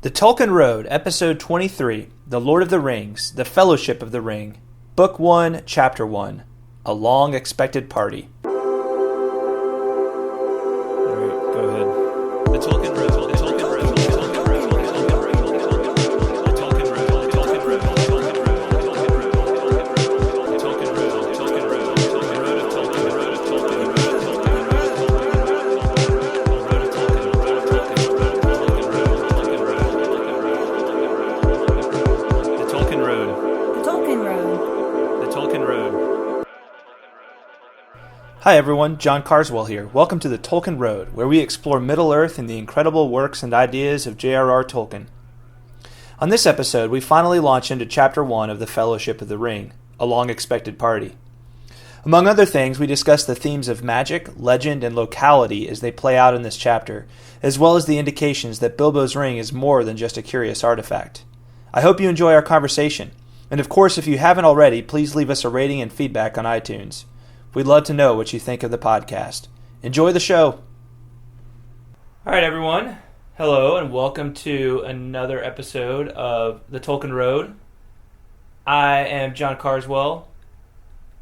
The Tolkien Road, Episode 23, The Lord of the Rings, The Fellowship of the Ring, Book 1, Chapter 1, A Long Expected Party. All right, go ahead. The Tolkien Road, the Tolkien Road, the Tolkien Road, the Tolkien Road, the Tolkien Road, the Tolkien Road, the Tolkien Road, the Tolkien Road, the Tolkien Road, the Tolkien Road, the Tolkien Road of Tolkien, the Road of Tolkien, the Road of Tolkien, the Road of Tolkien, Hi everyone, John Carswell here. Welcome to the Tolkien Road, where we explore Middle-earth and the incredible works and ideas of J.R.R. Tolkien. On this episode, we finally launch into Chapter 1 of The Fellowship of the Ring, A Long Expected Party. Among other things, we discuss the themes of magic, legend, and locality as they play out in this chapter, as well as the indications that Bilbo's ring is more than just a curious artifact. I hope you enjoy our conversation, and of course, if you haven't already, please leave us a rating and feedback on iTunes. We'd love to know what you think of the podcast. Enjoy the show. All right, everyone. Hello, and welcome to another episode of The Tolkien Road. I am John Carswell,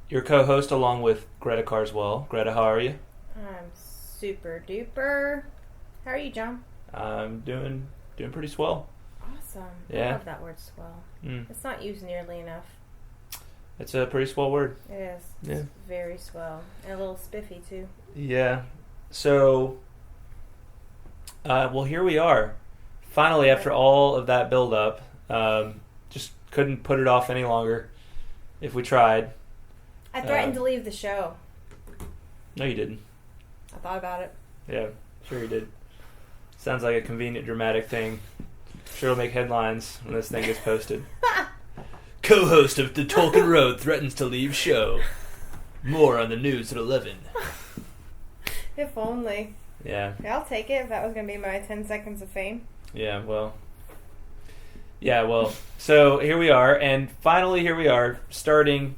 your co-host, along with Greta Carswell. Greta, how are you? I'm super duper. How are you, John? I'm doing pretty swell. Awesome. Yeah. I love that word, swell. It's not used nearly enough. It's a pretty swell word. It is. Yeah. It's very swell. And a little spiffy, too. Yeah. So, well, here we are. Finally, after all of that build-up, just couldn't put it off any longer if we tried. I threatened to leave the show. No, you didn't. I thought about it. Yeah, sure you did. Sounds like a convenient, dramatic thing. Sure it'll make headlines when this thing gets posted. Co-host of The Tolkien Road threatens to leave show. More on the news at 11. If only. Yeah. I'll take it if that was going to be my 10 seconds of fame. Yeah, well. So here we are, and finally here we are, starting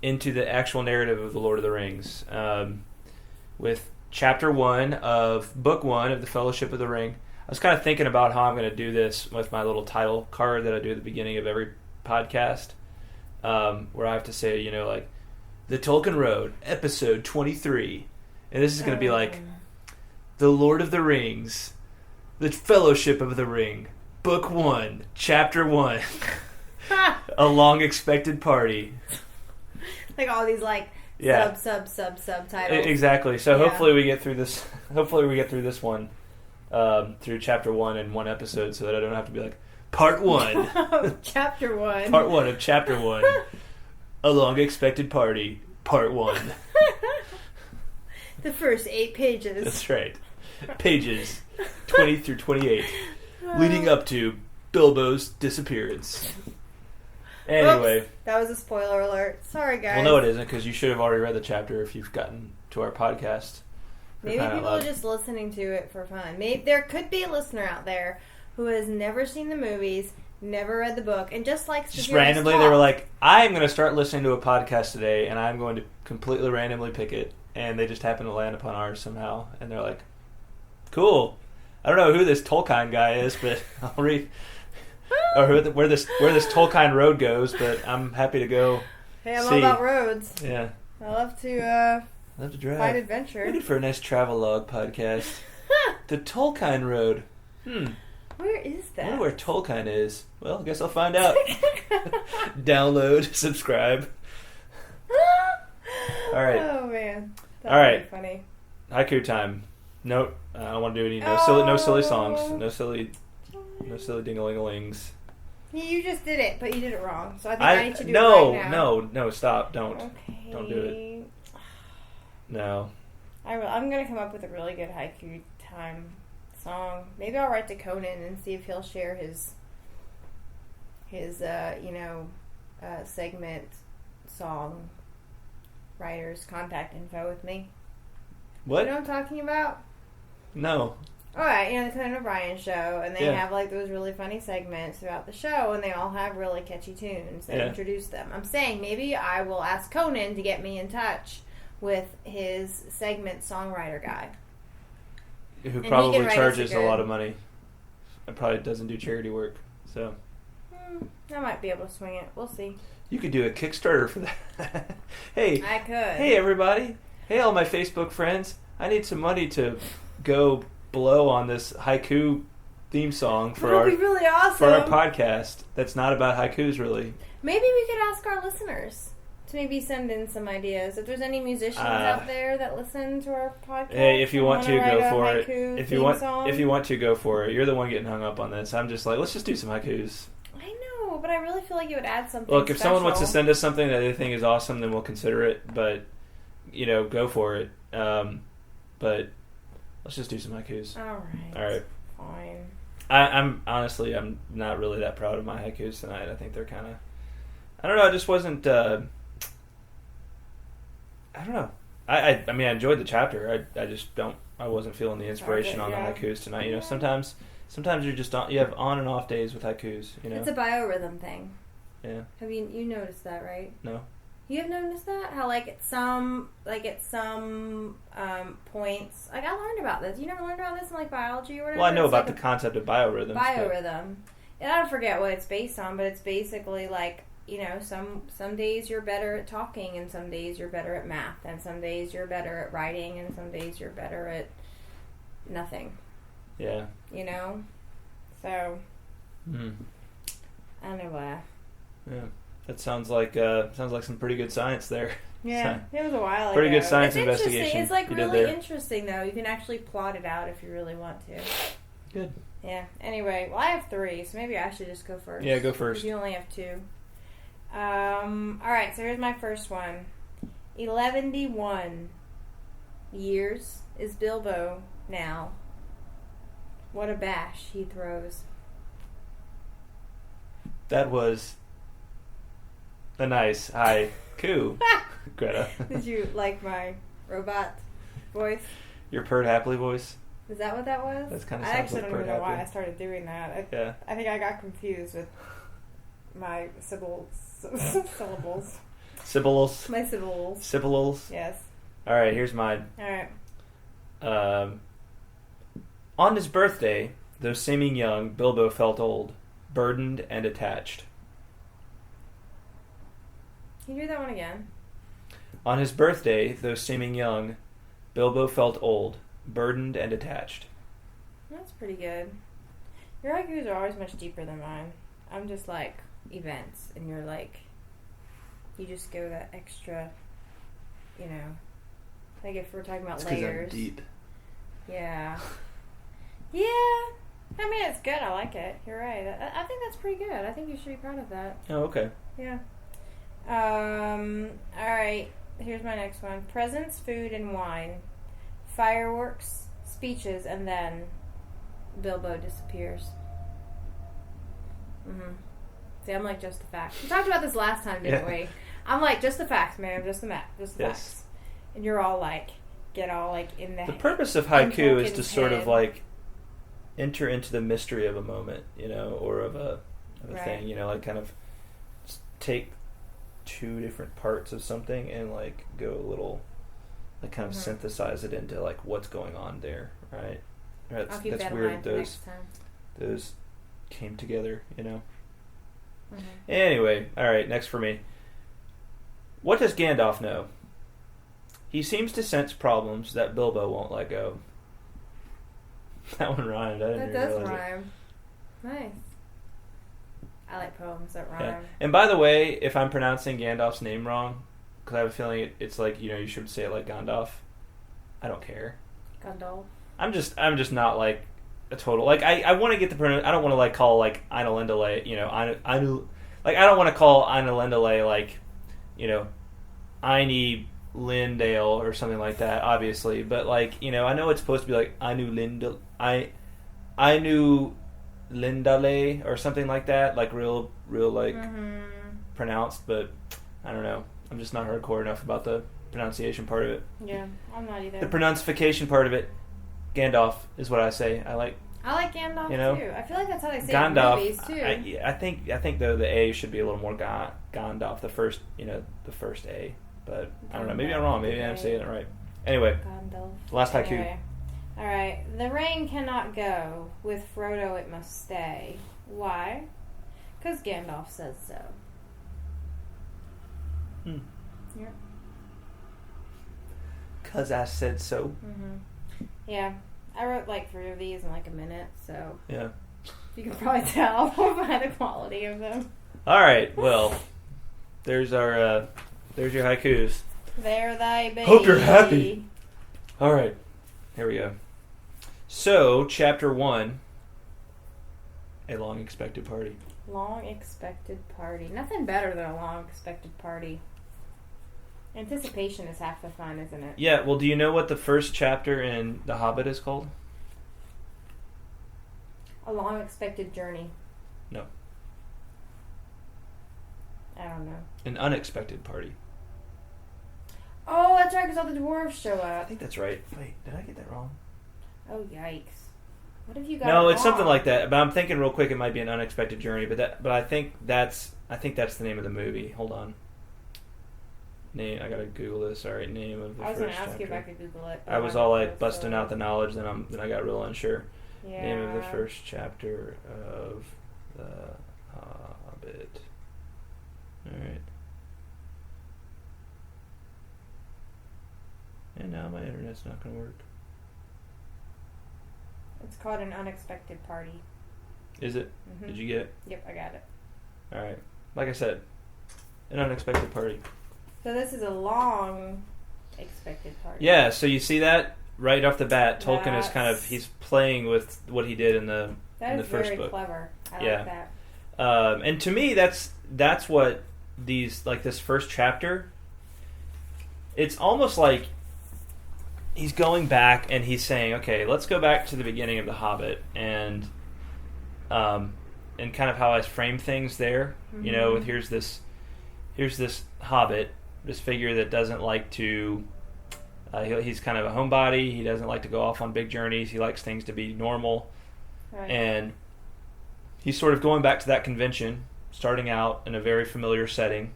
into the actual narrative of The Lord of the Rings. With Chapter 1 of Book 1 of The Fellowship of the Ring. I was kind of thinking about how I'm going to do this with my little title card that I do at the beginning of every podcast, where I have to say, like, The Tolkien Road, Episode 23. And this is going to be like, The Lord of the Rings, The Fellowship of the Ring, Book 1, Chapter 1, A Long Expected Party. Like all these, subtitles. Exactly. So hopefully we get through this. Hopefully we get through this one, through Chapter 1 in one episode, so that I don't have to be like, Part 1. Chapter 1. Part 1 of Chapter 1. A Long Expected Party. Part 1. The first 8 pages. That's right. Pages 20 through 28. Leading up to Bilbo's disappearance. Anyway. Oops, that was a spoiler alert. Sorry, guys. Well, no it isn't, because you should have already read the chapter if you've gotten to our podcast. Maybe people are just listening to it for fun. Maybe there could be a listener out there who has never seen the movies, never read the book, and just likes to hear randomly, us talk. They were like, I'm going to start listening to a podcast today, and I'm going to completely randomly pick it. And they just happen to land upon ours somehow. And they're like, cool. I don't know who this Tolkien guy is, but I'll read... or where this Tolkien Road goes, but I'm happy to go. Hey, I'm all about roads. Yeah. I love to drive. Find adventure. Looking for a nice travelogue podcast. The Tolkien Road. Where is that? I wonder where Tolkien is. Well, I guess I'll find out. Download, subscribe. All right. Oh man. That's all right. Funny. Haiku time. Nope. I don't want to do any no silly songs. No silly ding-a-ling-a-lings. You just did it, but you did it wrong. So I think I need to do it right now. No, stop. Don't. Okay. Don't do it. No. I'm going to come up with a really good haiku time song. Maybe I'll write to Conan and see if he'll share his segment song writer's contact info with me. What? You know what I'm talking about? No. Alright, the Conan O'Brien show, and they have those really funny segments throughout the show, and they all have really catchy tunes that introduce them. I'm saying maybe I will ask Conan to get me in touch with his segment songwriter guy. Who probably charges a lot of money it probably doesn't do charity work. So I might be able to swing it. We'll see. You could do a Kickstarter for that. Hey, I could. Hey, everybody. Hey, all my Facebook friends. I need some money to go blow on this haiku theme song for That'd be really awesome. for our podcast. That's not about haikus, really. Maybe we could ask our listeners to maybe send in some ideas. If there's any musicians out there that listen to our podcast, hey, if you want to, go for it. If you want to, go for it. You're the one getting hung up on this. I'm just like, let's just do some haikus. I know, but I really feel like it would add something. Look, if special. someone wants to send us something that they think is awesome, then we'll consider it. But go for it. But let's just do some haikus. All right. Fine. I'm honestly, I'm not really that proud of my haikus tonight. I think they're kind of, I don't know. I just wasn't. I don't know. I mean, I enjoyed the chapter. I just don't. I wasn't feeling the inspiration on the haikus tonight. Sometimes you're just you have on and off days with haikus. It's a biorhythm thing. Yeah. Have you noticed that, right? No. You have noticed that? How at some points, I learned about this. You never learned about this in biology or whatever? Well, I know about the concept of biorhythms. Biorhythm. And I don't forget what it's based on, but it's basically some days you're better at talking, and some days you're better at math, and some days you're better at writing, and some days you're better at nothing. Yeah. So. Anyway. Yeah. That sounds like some pretty good science there. Yeah, it was a while ago. Pretty good science it's investigation. It's really interesting though. You can actually plot it out if you really want to. Good. Yeah. Anyway, well, I have 3, so maybe I should just go first. Yeah, go first. You only have 2. All right. So here's my first one. 11 years is Bilbo now. What a bash he throws. That was a nice haiku, Greta. Did you like my robot voice? Your purred happily voice? Is that what that was? That's kind of. I actually don't even know why I started doing that. Yeah. I think I got confused with my syllables. Sibyls. My syllables. Sibyls. Yes. All right, here's mine. All right. On his birthday, though seeming young, Bilbo felt old, burdened and attached. Can you do that one again? On his birthday, though seeming young, Bilbo felt old, burdened and attached. That's pretty good. Your haikus are always much deeper than mine. I'm just events, and you're you just go that extra, if we're talking about layers. I'm deep. Yeah. Yeah. I mean, it's good. I like it. You're right. I think that's pretty good. I think you should be proud of that. Oh, okay. Yeah. All right. Here's my next one. Presents, food, and wine. Fireworks, speeches, and then Bilbo disappears. See, I'm just the facts. We talked about this last time, didn't we? I'm just the facts, man. Just the facts. And you're all get all in the. The purpose of haiku is to sort of enter into the mystery of a moment, or of a thing, kind of take 2 different parts of something and go a little, kind of synthesize it into what's going on there, right? I'll keep that's that weird. In mind for next time. Those came together, Anyway, all right. Next for me. What does Gandalf know? He seems to sense problems that Bilbo won't let go. That one rhymed. That does rhyme. Nice. I like poems that rhyme. Yeah. And by the way, if I'm pronouncing Gandalf's name wrong, because I have a feeling it's you should say it like Gandalf. I don't care. Gandalf. I'm just not a total I want to get the pronoun. I don't want to call Ainulindale. I don't want to call Ainulindale Aini Lindale or something like that, obviously. But I know it's supposed to be Ainulindale or something like that, real pronounced. But I don't know. I'm just not hardcore enough about the pronunciation part of it. Yeah, I'm not either. The pronunciation part of it, Gandalf is what I say. I like Gandalf too. I feel like that's how they say Gandalf, it in movies too. I think though the A should be a little more Gandalf, the first A. But I don't know. Maybe I'm wrong. Maybe I'm saying it right. Anyway, Gandalf. last haiku. Alright. The rain cannot go. With Frodo it must stay. Why? Because Gandalf says so. Yep. Because I said so. Mm-hmm. Yeah. I wrote like 3 of these in like a minute, so... Yeah. You can probably tell by the quality of them. Alright, well, there's your haikus. There thy baby. Hope you're happy. Alright, here we go. So, chapter 1, a long expected party. Long expected party. Nothing better than a long expected party. Anticipation is half the fun, isn't it? Yeah, well, do you know what the first chapter in The Hobbit is called? A long expected journey. No. I don't know. An unexpected party. Oh, that's right, because all the dwarves show I up. think that's right. Wait, did I get that wrong? Oh, yikes. What have you got? No, it's wrong? something like that. But I'm thinking real quick it might be an unexpected journey. But I think that's the name of the movie. Hold on. Name. I gotta Google this. All right, name of the first chapter. I was gonna ask you if I could Google it. I was all like busting out the knowledge. Then I got real unsure. Yeah. Name of the first chapter of The Hobbit. All right. And now my internet's not gonna work. It's called An Unexpected Party. Is it? Mm-hmm. Did you get it? Yep, I got it. All right. Like I said, an unexpected party. So this is a long expected party. Yeah, so you see that right off the bat. Tolkien is he's playing with what he did in the first book. Very clever. I like that. And to me, that's what this first chapter. It's almost like he's going back and he's saying, okay, let's go back to the beginning of The Hobbit and kind of how I frame things there. Mm-hmm. You know, with here's this Hobbit, this figure that doesn't like to. He's kind of a homebody. He doesn't like to go off on big journeys. He likes things to be normal, right. And he's sort of going back to that convention, starting out in a very familiar setting.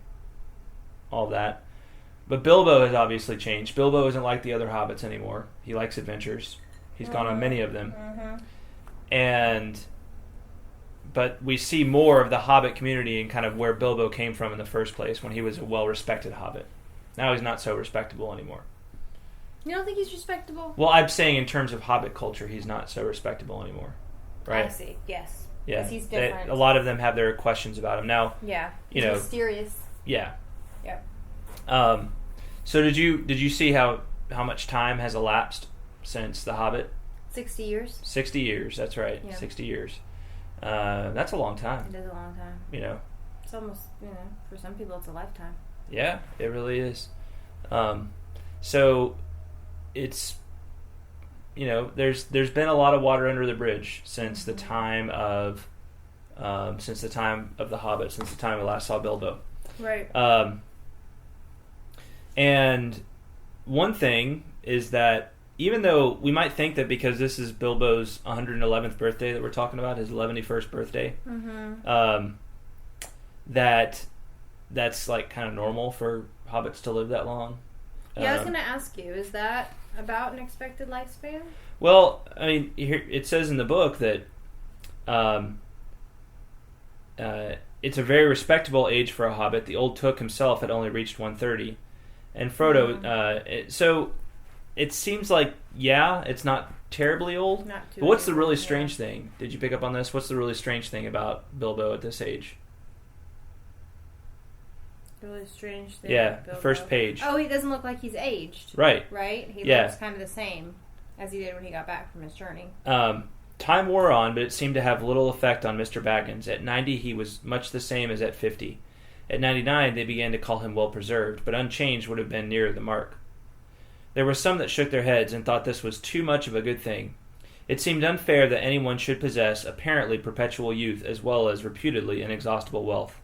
All that. But Bilbo has obviously changed. Bilbo isn't like the other hobbits anymore. He likes adventures. He's gone on many of them. Mm-hmm. But we see more of the hobbit community and kind of where Bilbo came from in the first place when he was a well-respected hobbit. Now he's not so respectable anymore. You don't think he's respectable? Well, I'm saying in terms of hobbit culture, he's not so respectable anymore. Right? I see. Yes. Yeah. Because he's different. A lot of them have their questions about him. Now, yeah. He's mysterious. Yeah. Yep. So did you see how much time has elapsed since The Hobbit? 60 years. 60 years, that's right. Yeah. 60 years. That's a long time. It is a long time. You know. It's almost, for some people it's a lifetime. Yeah, it really is. So it's, there's been a lot of water under the bridge since the time of The Hobbit, since the time we last saw Bilbo. Right. And one thing is that even though we might think that because this is Bilbo's 111th birthday that we're talking about, his 111st birthday, mm-hmm. That's like kind of normal for hobbits to live that long. Yeah, I was going to ask you, is that about an expected lifespan? Well, I mean, here, it says in the book that it's a very respectable age for a hobbit. The old Took himself had only reached 130. And Frodo, so it seems like, it's not terribly old. Not too but what's the really old, strange thing? Did you pick up on this? What's the really strange thing about Bilbo at this age? Really strange thing. Yeah, the first page. Oh, he doesn't look like he's aged. Right. Right? He looks kind of the same as he did when he got back from his journey. Time wore on, but it seemed to have little effect on Mr. Baggins. At 90, he was much the same as at 50. At 99, they began to call him well-preserved, but unchanged would have been nearer the mark. There were some that shook their heads and thought this was too much of a good thing. It seemed unfair that anyone should possess apparently perpetual youth as well as reputedly inexhaustible wealth.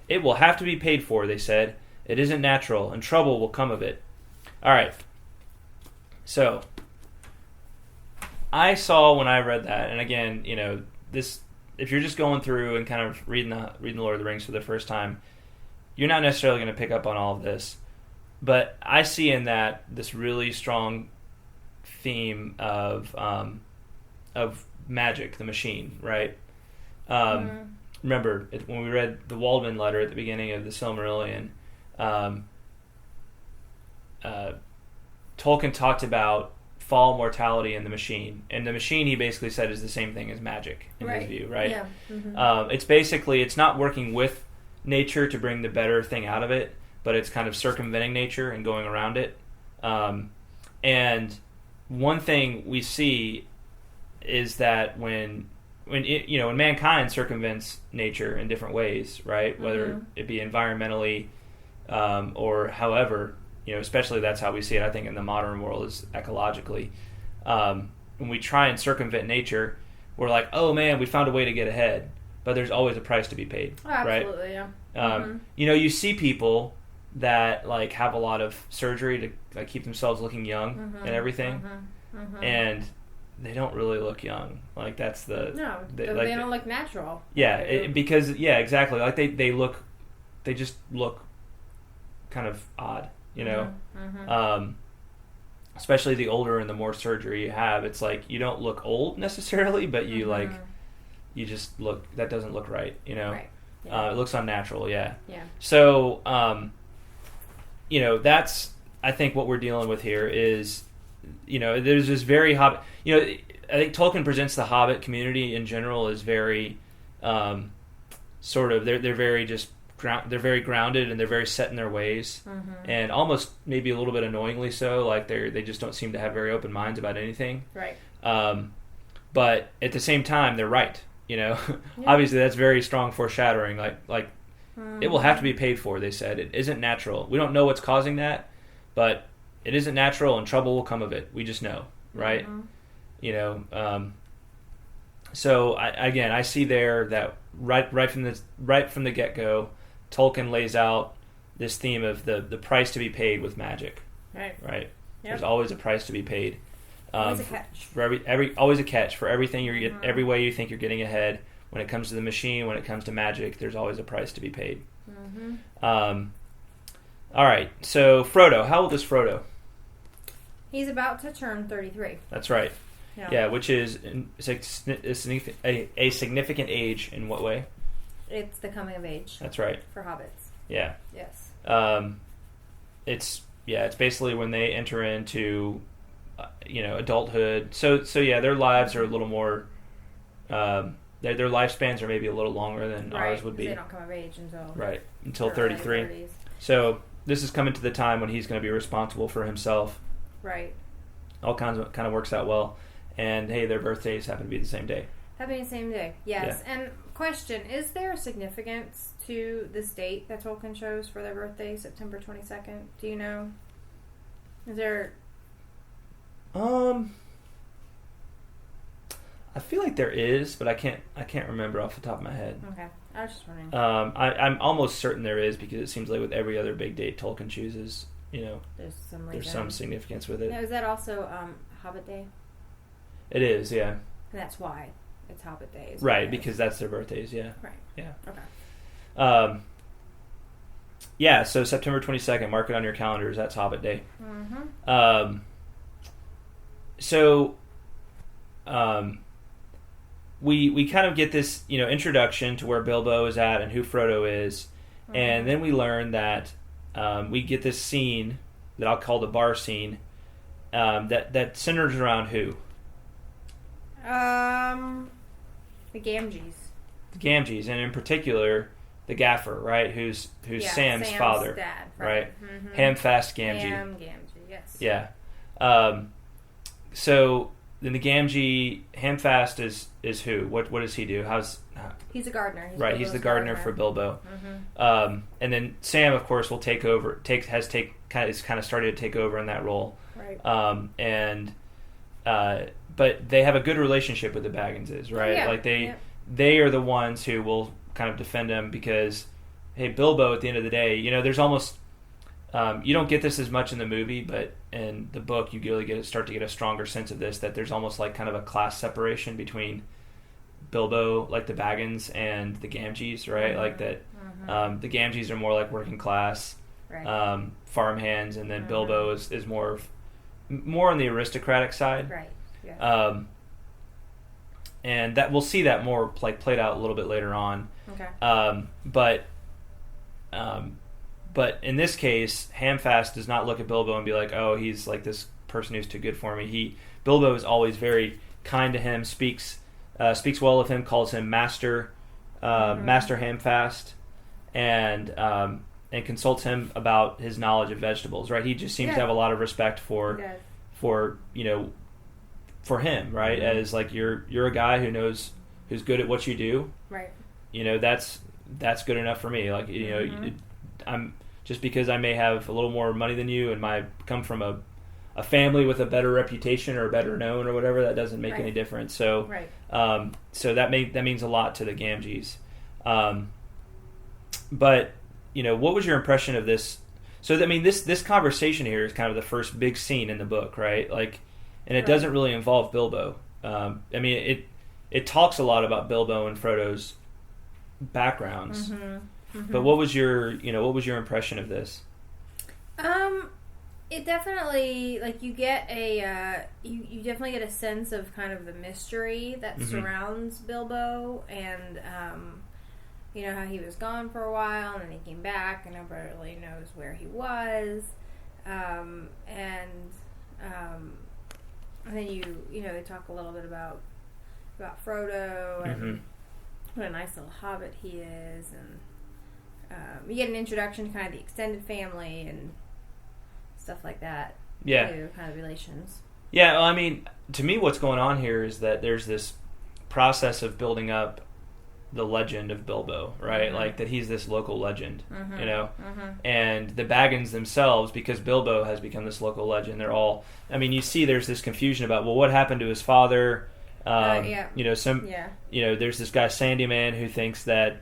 It will have to be paid for, they said. It isn't natural, and trouble will come of it. All right. So, I saw when I read that, and again, this, if you're just going through and kind of reading the Lord of the Rings for the first time, you're not necessarily going to pick up on all of this. But I see in that this really strong theme of magic, the machine, right? Remember, when we read the Waldman letter at the beginning of the Silmarillion, Tolkien talked about fall, mortality, and the machine. And the machine, he basically said, is the same thing as magic, in his view, right? Yeah. It's not working with nature to bring the better thing out of it, but it's kind of circumventing nature and going around it. And one thing we see is that when mankind circumvents nature in different ways, right? Whether it be environmentally or however, especially that's how we see it, I think, in the modern world is ecologically. When we try and circumvent nature, we're like, oh man, we found a way to get ahead. But there's always a price to be paid, absolutely, right? yeah. You see people that like have a lot of surgery to like keep themselves looking young and everything, and they don't really look young. Like that's they don't look natural. Yeah, because exactly. Like they just look kind of odd, especially the older and the more surgery you have. It's like you don't look old necessarily, but you like. You just look, that doesn't look right, Right. Yeah. It looks unnatural, yeah. Yeah. So, that's, I think what we're dealing with here is, there's this very Hobbit, I think Tolkien presents the Hobbit community in general as very, sort of, they're very just, they're very grounded and they're very set in their ways, and almost maybe a little bit annoyingly so, like they just don't seem to have very open minds about anything. Right. But at the same time, they're right. Obviously that's very strong foreshadowing. Like it will have to be paid for. They said it isn't natural. We don't know what's causing that, but it isn't natural, and trouble will come of it. We just know, right? So I see there that right from the get go, Tolkien lays out this theme of the price to be paid with magic. Right. Yep. There's always a price to be paid. Always a catch. For always a catch for everything every way you think you're getting ahead. When it comes to the machine, when it comes to magic, there's always a price to be paid. All right, so Frodo. How old is Frodo? He's about to turn 33. That's right. Yeah, which is a significant age in what way? It's the coming of age. That's right. For hobbits. Yeah. Yes. It's basically when they enter into adulthood. So their lives are a little more. Their lifespans are maybe a little longer than ours would be. They don't come of age until 33. So this is coming to the time when he's going to be responsible for himself. Right. All kind of works out well, and hey, their birthdays happen to be the same day. Happy the same day. Yes. Yeah. And question: is there a significance to this date that Tolkien chose for their birthday, September 22nd? Do you know? Is there? I feel like there is, but I can't remember off the top of my head. Okay, I was just wondering. I'm almost certain there is, because it seems like with every other big date Tolkien chooses, there's some significance with it. Now, is that also Hobbit Day? It is, yeah. And that's why it's Hobbit Day. Right, because that's their birthdays, yeah. Right. Yeah. Okay. So September 22nd, mark it on your calendars. That's Hobbit Day. We kind of get this, introduction to where Bilbo is at and who Frodo is, and then we learn that we get this scene that I'll call the bar scene that centers around who? The Gamgees. The Gamgees, and in particular, the Gaffer, right? Who's Sam's father, dad, right? Hamfast Gamgee. Gamgee, yes. Yeah. So then the Gamgee, Hamfast is who? What does he do? He's a gardener. He's the gardener for Bilbo. And then Sam, of course, will take over. Is kind of started to take over in that role. Right. But they have a good relationship with the Bagginses, right? Yeah. Like they are the ones who will kind of defend him, because, hey, Bilbo, at the end of the day, there's almost you don't get this as much in the movie, but in the book you really start to get a stronger sense of this, that there's almost like kind of a class separation between Bilbo, like the Baggins, and the Gamgees, right? Like that the Gamgees are more like working class, right. Farmhands, and then Bilbo is more of more on the aristocratic side. Right. Yeah. And that we'll see that more like played out a little bit later on. Okay. But in this case, Hamfast does not look at Bilbo and be like, "Oh, he's like this person who's too good for me." Bilbo is always very kind to him, speaks well of him, calls him Master Hamfast, and consults him about his knowledge of vegetables. Right? He just seems to have a lot of respect for him, right? Mm-hmm. As like you're a guy who's good at what you do, right? That's good enough for me. Like I'm just because I may have a little more money than you and come from a family with a better reputation or better known or whatever, that doesn't make any difference. So so that means a lot to the Gamgees. But what was your impression of this? So I mean, this conversation here is kind of the first big scene in the book, right? Like. And it doesn't really involve Bilbo. I mean, it talks a lot about Bilbo and Frodo's backgrounds. Mm-hmm. Mm-hmm. But what was your impression of this? It definitely you get you definitely get a sense of kind of the mystery that surrounds Bilbo, and how he was gone for a while and then he came back and nobody really knows where he was, and then they talk a little bit about Frodo and what a nice little hobbit he is, and you get an introduction to kind of the extended family and stuff like that. Yeah, too, kind of relations. Yeah, well, I mean, to me, what's going on here is that there's this process of building up the legend of Bilbo, right? Mm-hmm. Like that he's this local legend, and the Baggins themselves, because Bilbo has become this local legend, they're all, I mean, you see there's this confusion about, well, what happened to his father? There's this guy Sandyman who thinks that,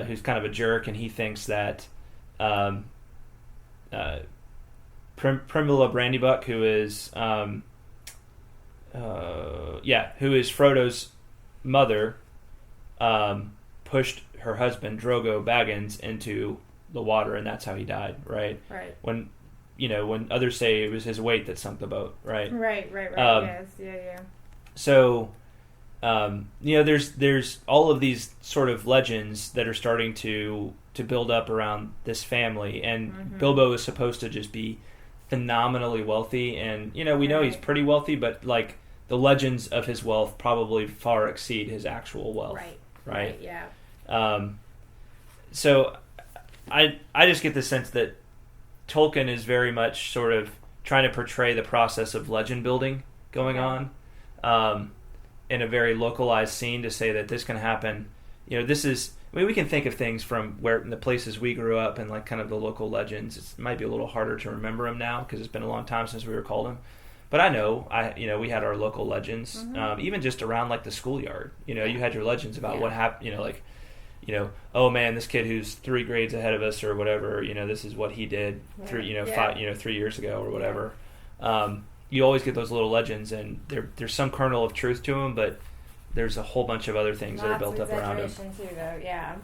who's kind of a jerk, and he thinks that Primula Brandybuck, who is Frodo's mother, pushed her husband Drogo Baggins into the water, and that's how he died. Right. When others say it was his weight that sunk the boat. Right. Right. Yes. Yeah. So, there's all of these sort of legends that are starting to build up around this family, and Bilbo is supposed to just be phenomenally wealthy, and we know he's pretty wealthy, but like the legends of his wealth probably far exceed his actual wealth. Right. Yeah. So I just get the sense that Tolkien is very much sort of trying to portray the process of legend building going on in a very localized scene, to say that this can happen. This is, I mean, we can think of things from the places we grew up and like kind of the local legends. It might be a little harder to remember them now because it's been a long time since we recalled them. But I know, we had our local legends, even just around like the schoolyard. You had your legends about what happened. Oh man, this kid who's 3 grades ahead of us or whatever. This is what he did 3 years ago or whatever. You always get those little legends, and there's some kernel of truth to them, but there's a whole bunch of other things that are built up around them. Too, though. Yeah.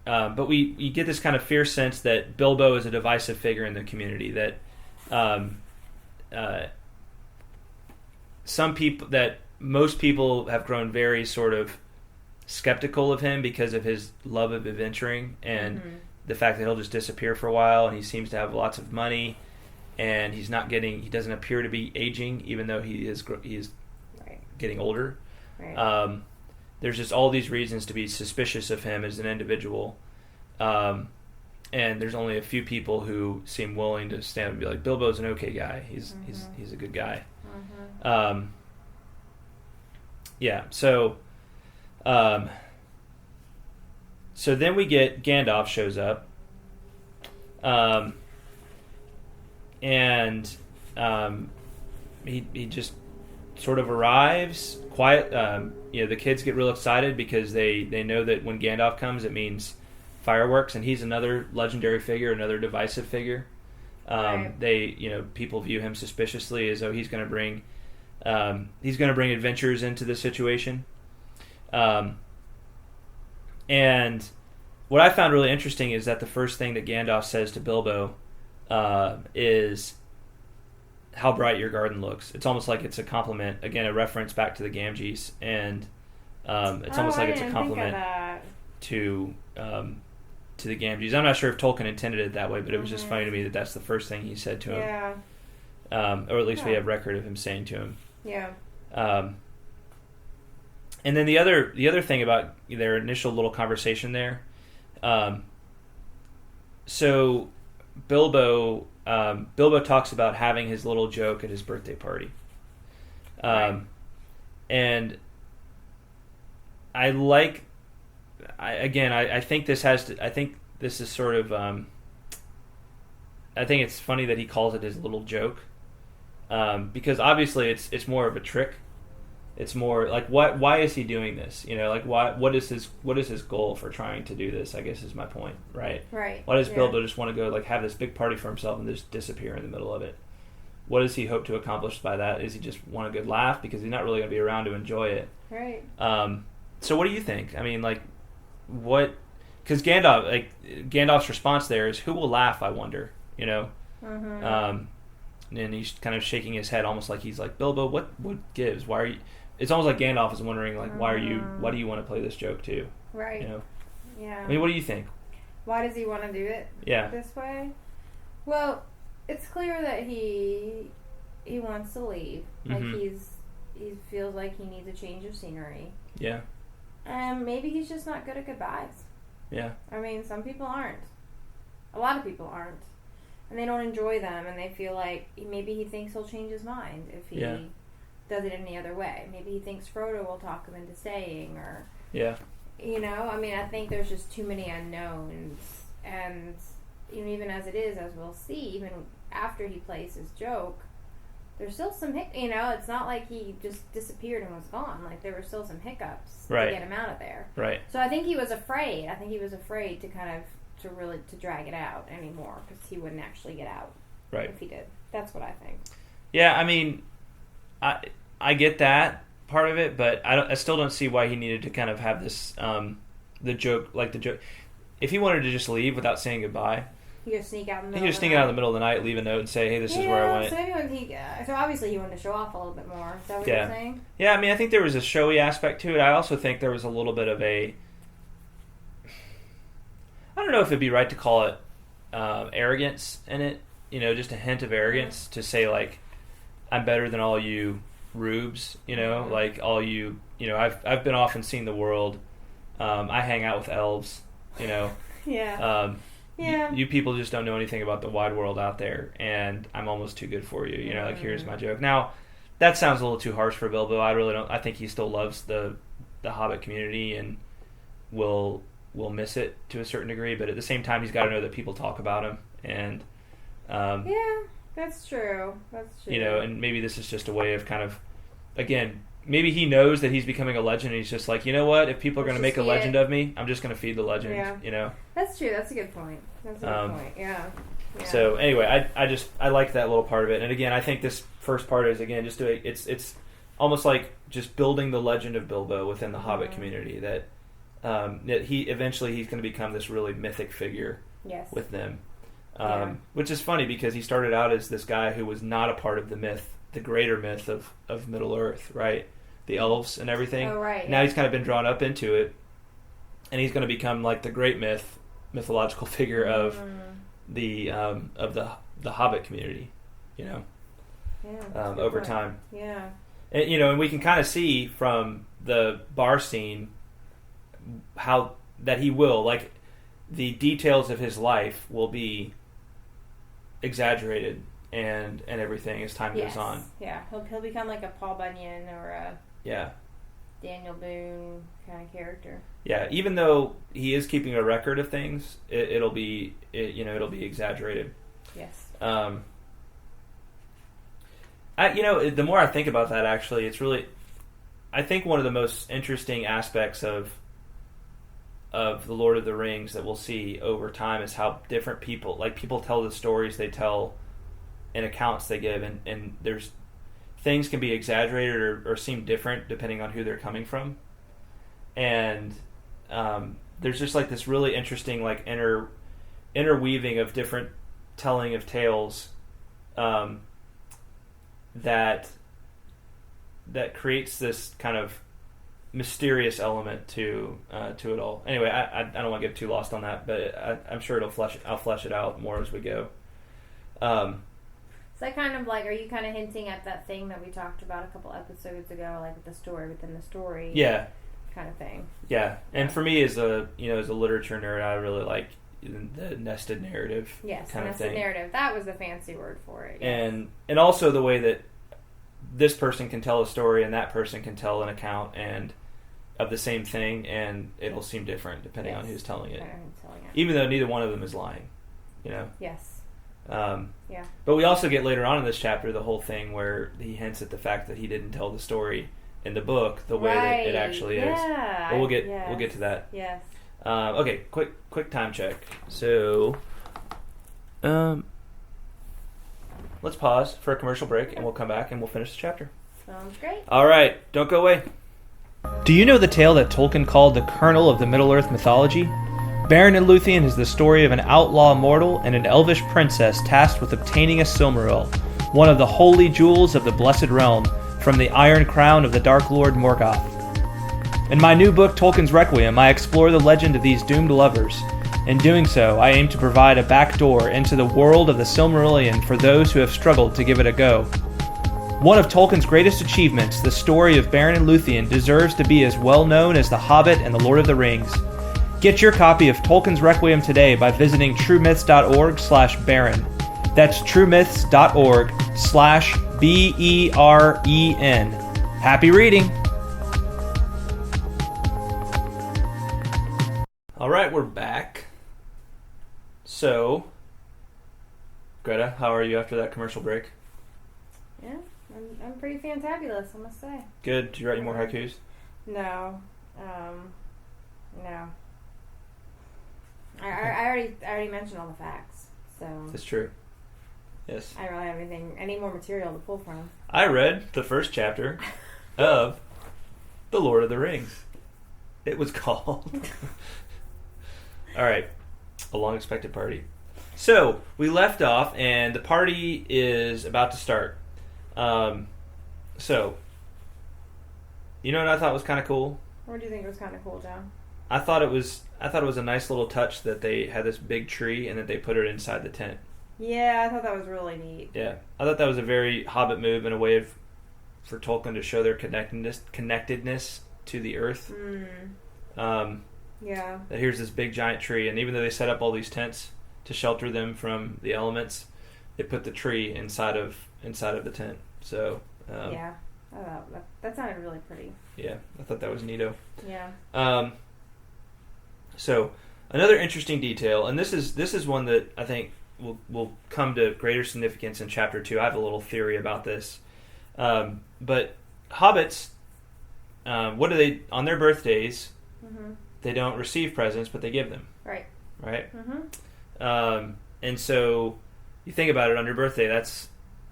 But we get this kind of fierce sense that Bilbo is a divisive figure in the community, that most people have grown very sort of skeptical of him because of his love of adventuring and the fact that he'll just disappear for a while, and he seems to have lots of money, and he doesn't appear to be aging, even though he is getting older. Right. There's just all these reasons to be suspicious of him as an individual. And there's only a few people who seem willing to stand and be like, Bilbo's an okay guy. He's a good guy. So then we get Gandalf shows up. He just sort of arrives quiet. The kids get real excited because they know that when Gandalf comes, it means fireworks, and he's another legendary figure, another divisive figure. People view him suspiciously, as though he's going to bring adventures into the situation. And what I found really interesting is that the first thing that Gandalf says to Bilbo is how bright your garden looks. It's almost like it's a compliment. Again, a reference back to the Gamgees, and it's almost like it's a compliment to the Gamgees. I'm not sure if Tolkien intended it that way, but it was just funny to me that that's the first thing he said to him. Yeah. Or at least we have record of him saying to him. Yeah. And then the other thing about their initial little conversation there, so Bilbo talks about having his little joke at his birthday party, and I think this has to. I think this is sort of. I think it's funny that he calls it his little joke, because obviously it's more of a trick. It's more like why is he doing this? You know, like what is his goal for trying to do this? I guess is my point, right? Right. Why does Bilbo just want to go like have this big party for himself and just disappear in the middle of it? What does he hope to accomplish by that? Is he just want a good laugh because he's not really going to be around to enjoy it? Right. So what do you think? I mean, like what? Because Gandalf's response there is, "Who will laugh? I wonder." You know. Mm-hmm. And he's kind of shaking his head, almost like he's like, Bilbo, what gives? Why are you? It's almost like Gandalf is wondering, like, why do you want to play this joke too? Right. You know. Yeah. I mean, what do you think? Why does he want to do it? Yeah. This way? Well, it's clear that he wants to leave. Like he feels like he needs a change of scenery. Yeah. And maybe he's just not good at goodbyes. Yeah. I mean, some people aren't. A lot of people aren't. And they don't enjoy them, and they feel like maybe he thinks he'll change his mind if he does it any other way. Maybe he thinks Frodo will talk him into staying, or you know. I mean, I think there's just too many unknowns, and even as it is, as we'll see, even after he plays his joke, there's still some it's not like he just disappeared and was gone. Like there were still some hiccups to get him out of there. Right. So I think he was afraid. I think he was afraid to kind of to drag it out anymore, because he wouldn't actually get out if he did. That's what I think. Yeah, I mean, I get that part of it, but I still don't see why he needed to kind of have this the joke. If he wanted to just leave without saying goodbye, he could sneak out in the middle. He could sneak out in the middle of the night, leave a note, and say, "Hey, this is where I went." So maybe so obviously he wanted to show off a little bit more. Is that what you're saying? Yeah, I mean, I think there was a showy aspect to it. I also think there was a little bit of a. I don't know if it'd be right to call it arrogance in it. Just a hint of arrogance to say, like, I'm better than all you rubes. Like all you. I've been off and seen the world. I hang out with elves. Yeah. You people just don't know anything about the wide world out there, and I'm almost too good for you. Like, here's my joke. Now, that sounds a little too harsh for Bilbo. I really don't. I think he still loves the Hobbit community and will miss it to a certain degree, but at the same time, he's got to know that people talk about him, and that's true. And maybe this is just a way of kind of, again, maybe he knows that he's becoming a legend, and he's just like, you know what? If people are going to make a legend of me, I'm just going to feed the legend. Yeah. That's true. That's a good point. Yeah. So anyway, I like that little part of it, and again, I think this first part is just it's almost like just building the legend of Bilbo within the Hobbit community, that he's going to become this really mythic figure with them, which is funny because he started out as this guy who was not a part of the myth, the greater myth of Middle Earth, right? The elves and everything. Oh, right. Now he's kind of been drawn up into it, and he's going to become like the great mythological figure of the Hobbit community, over time. Yeah. And, and we can kind of see from the bar scene how that he will, like, the details of his life will be exaggerated and everything as time goes on. Yeah, he'll become like a Paul Bunyan or a Daniel Boone kind of character. Yeah, even though he is keeping a record of things, it'll be exaggerated. Yes. The more I think about that, actually, it's really, I think one of the most interesting aspects of the Lord of the Rings that we'll see over time is how different people tell the stories they tell and accounts they give, and there's things can be exaggerated or seem different depending on who they're coming from. And there's just like this really interesting like interweaving of different telling of tales that creates this kind of mysterious element to it all. Anyway, I don't want to get too lost on that, but I'm sure I'll flesh it out more as we go. So that kind of like, are you kind of hinting at that thing that we talked about a couple episodes ago, like the story within the story? Yeah. Kind of thing. Yeah, and for me as a literature nerd, I really like the nested narrative. Yes, kind nested of thing. Narrative. That was the fancy word for it. Yes. And also the way that this person can tell a story and that person can tell an account and of the same thing, and it'll seem different depending on who's telling it. Even though neither one of them is lying, Yes. Yeah. But we also get later on in this chapter the whole thing where he hints at the fact that he didn't tell the story in the book the way that it actually is. But we'll get to that. Yes. Okay, quick time check. So, let's pause for a commercial break, and we'll come back and we'll finish the chapter. Sounds great. All right, don't go away. Do you know the tale that Tolkien called the kernel of the Middle-earth mythology? Beren and Luthien is the story of an outlaw mortal and an elvish princess tasked with obtaining a Silmaril, one of the holy jewels of the Blessed Realm, from the Iron Crown of the Dark Lord Morgoth. In my new book, Tolkien's Requiem, I explore the legend of these doomed lovers. In doing so, I aim to provide a backdoor into the world of the Silmarillion for those who have struggled to give it a go. One of Tolkien's greatest achievements, the story of Beren and Luthien, deserves to be as well known as The Hobbit and The Lord of the Rings. Get your copy of Tolkien's Requiem today by visiting truemyths.org/Beren. That's truemyths.org/BEREN. Happy reading! All right, we're back. So, Greta, how are you after that commercial break? Yeah, I'm pretty fantabulous, I must say. Good. Did you write any more haikus? No. No. I already mentioned all the facts, so. That's true. Yes. I don't really have any more material to pull from. I read the first chapter of The Lord of the Rings. It was called. All right. A Long Expected Party. So, we left off, and the party is about to start. So, you know what I thought was kind of cool? What do you think was kind of cool, John? I thought it was a nice little touch that they had this big tree and that they put it inside the tent. Yeah, I thought that was really neat. Yeah, I thought that was a very Hobbit move and a way for Tolkien to show their connectedness to the earth. Yeah. That here's this big giant tree, and even though they set up all these tents to shelter them from the elements, they put the tree inside of the tent. So yeah, that sounded really pretty. Yeah, I thought that was neato. Yeah. So another interesting detail, and this is one that I think will come to greater significance in Chapter 2. I have a little theory about this. But hobbits, what do they, on their birthdays, they don't receive presents, but they give them. Right. Right? And so you think about it, on your birthday, that's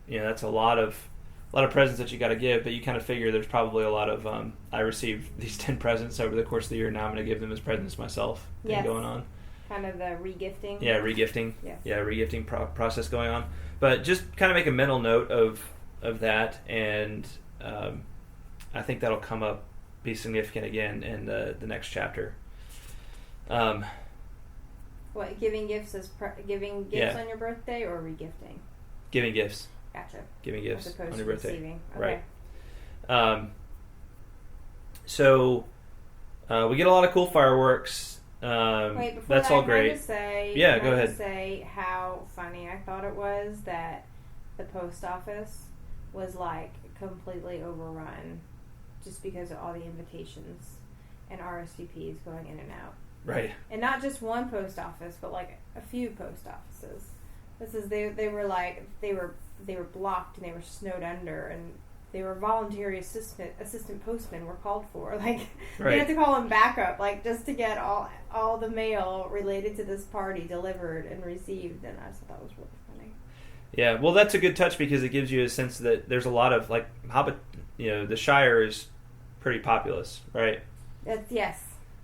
a lot of presents that you got to give, but you kind of figure there's probably a lot of I received these 10 presents over the course of the year, now I'm going to give them as presents myself. Yes. Going on. Kind of the regifting. Yeah, regifting. Yes. Yeah, regifting process going on. But just kind of make a mental note of that, and I think that'll be significant again in the next chapter. What, giving gifts on your birthday or regifting? Giving gifts. Gotcha. Giving gifts on your birthday. Receiving. Okay. Right. So we get a lot of cool fireworks. Wait, before that's that, all great. Go ahead. To say how funny I thought it was that the post office was like completely overrun just because of all the invitations and RSVPs going in and out. Right. And not just one post office, but like a few post offices. This is they were blocked and they were snowed under, and they were voluntary assistant postmen were called for. Like they had to call them backup, like just to get all the mail related to this party delivered and received. And I just thought that was really funny. Yeah, well, that's a good touch because it gives you a sense that there's a lot of like Hobbit. The Shire is pretty populous, right? Yes.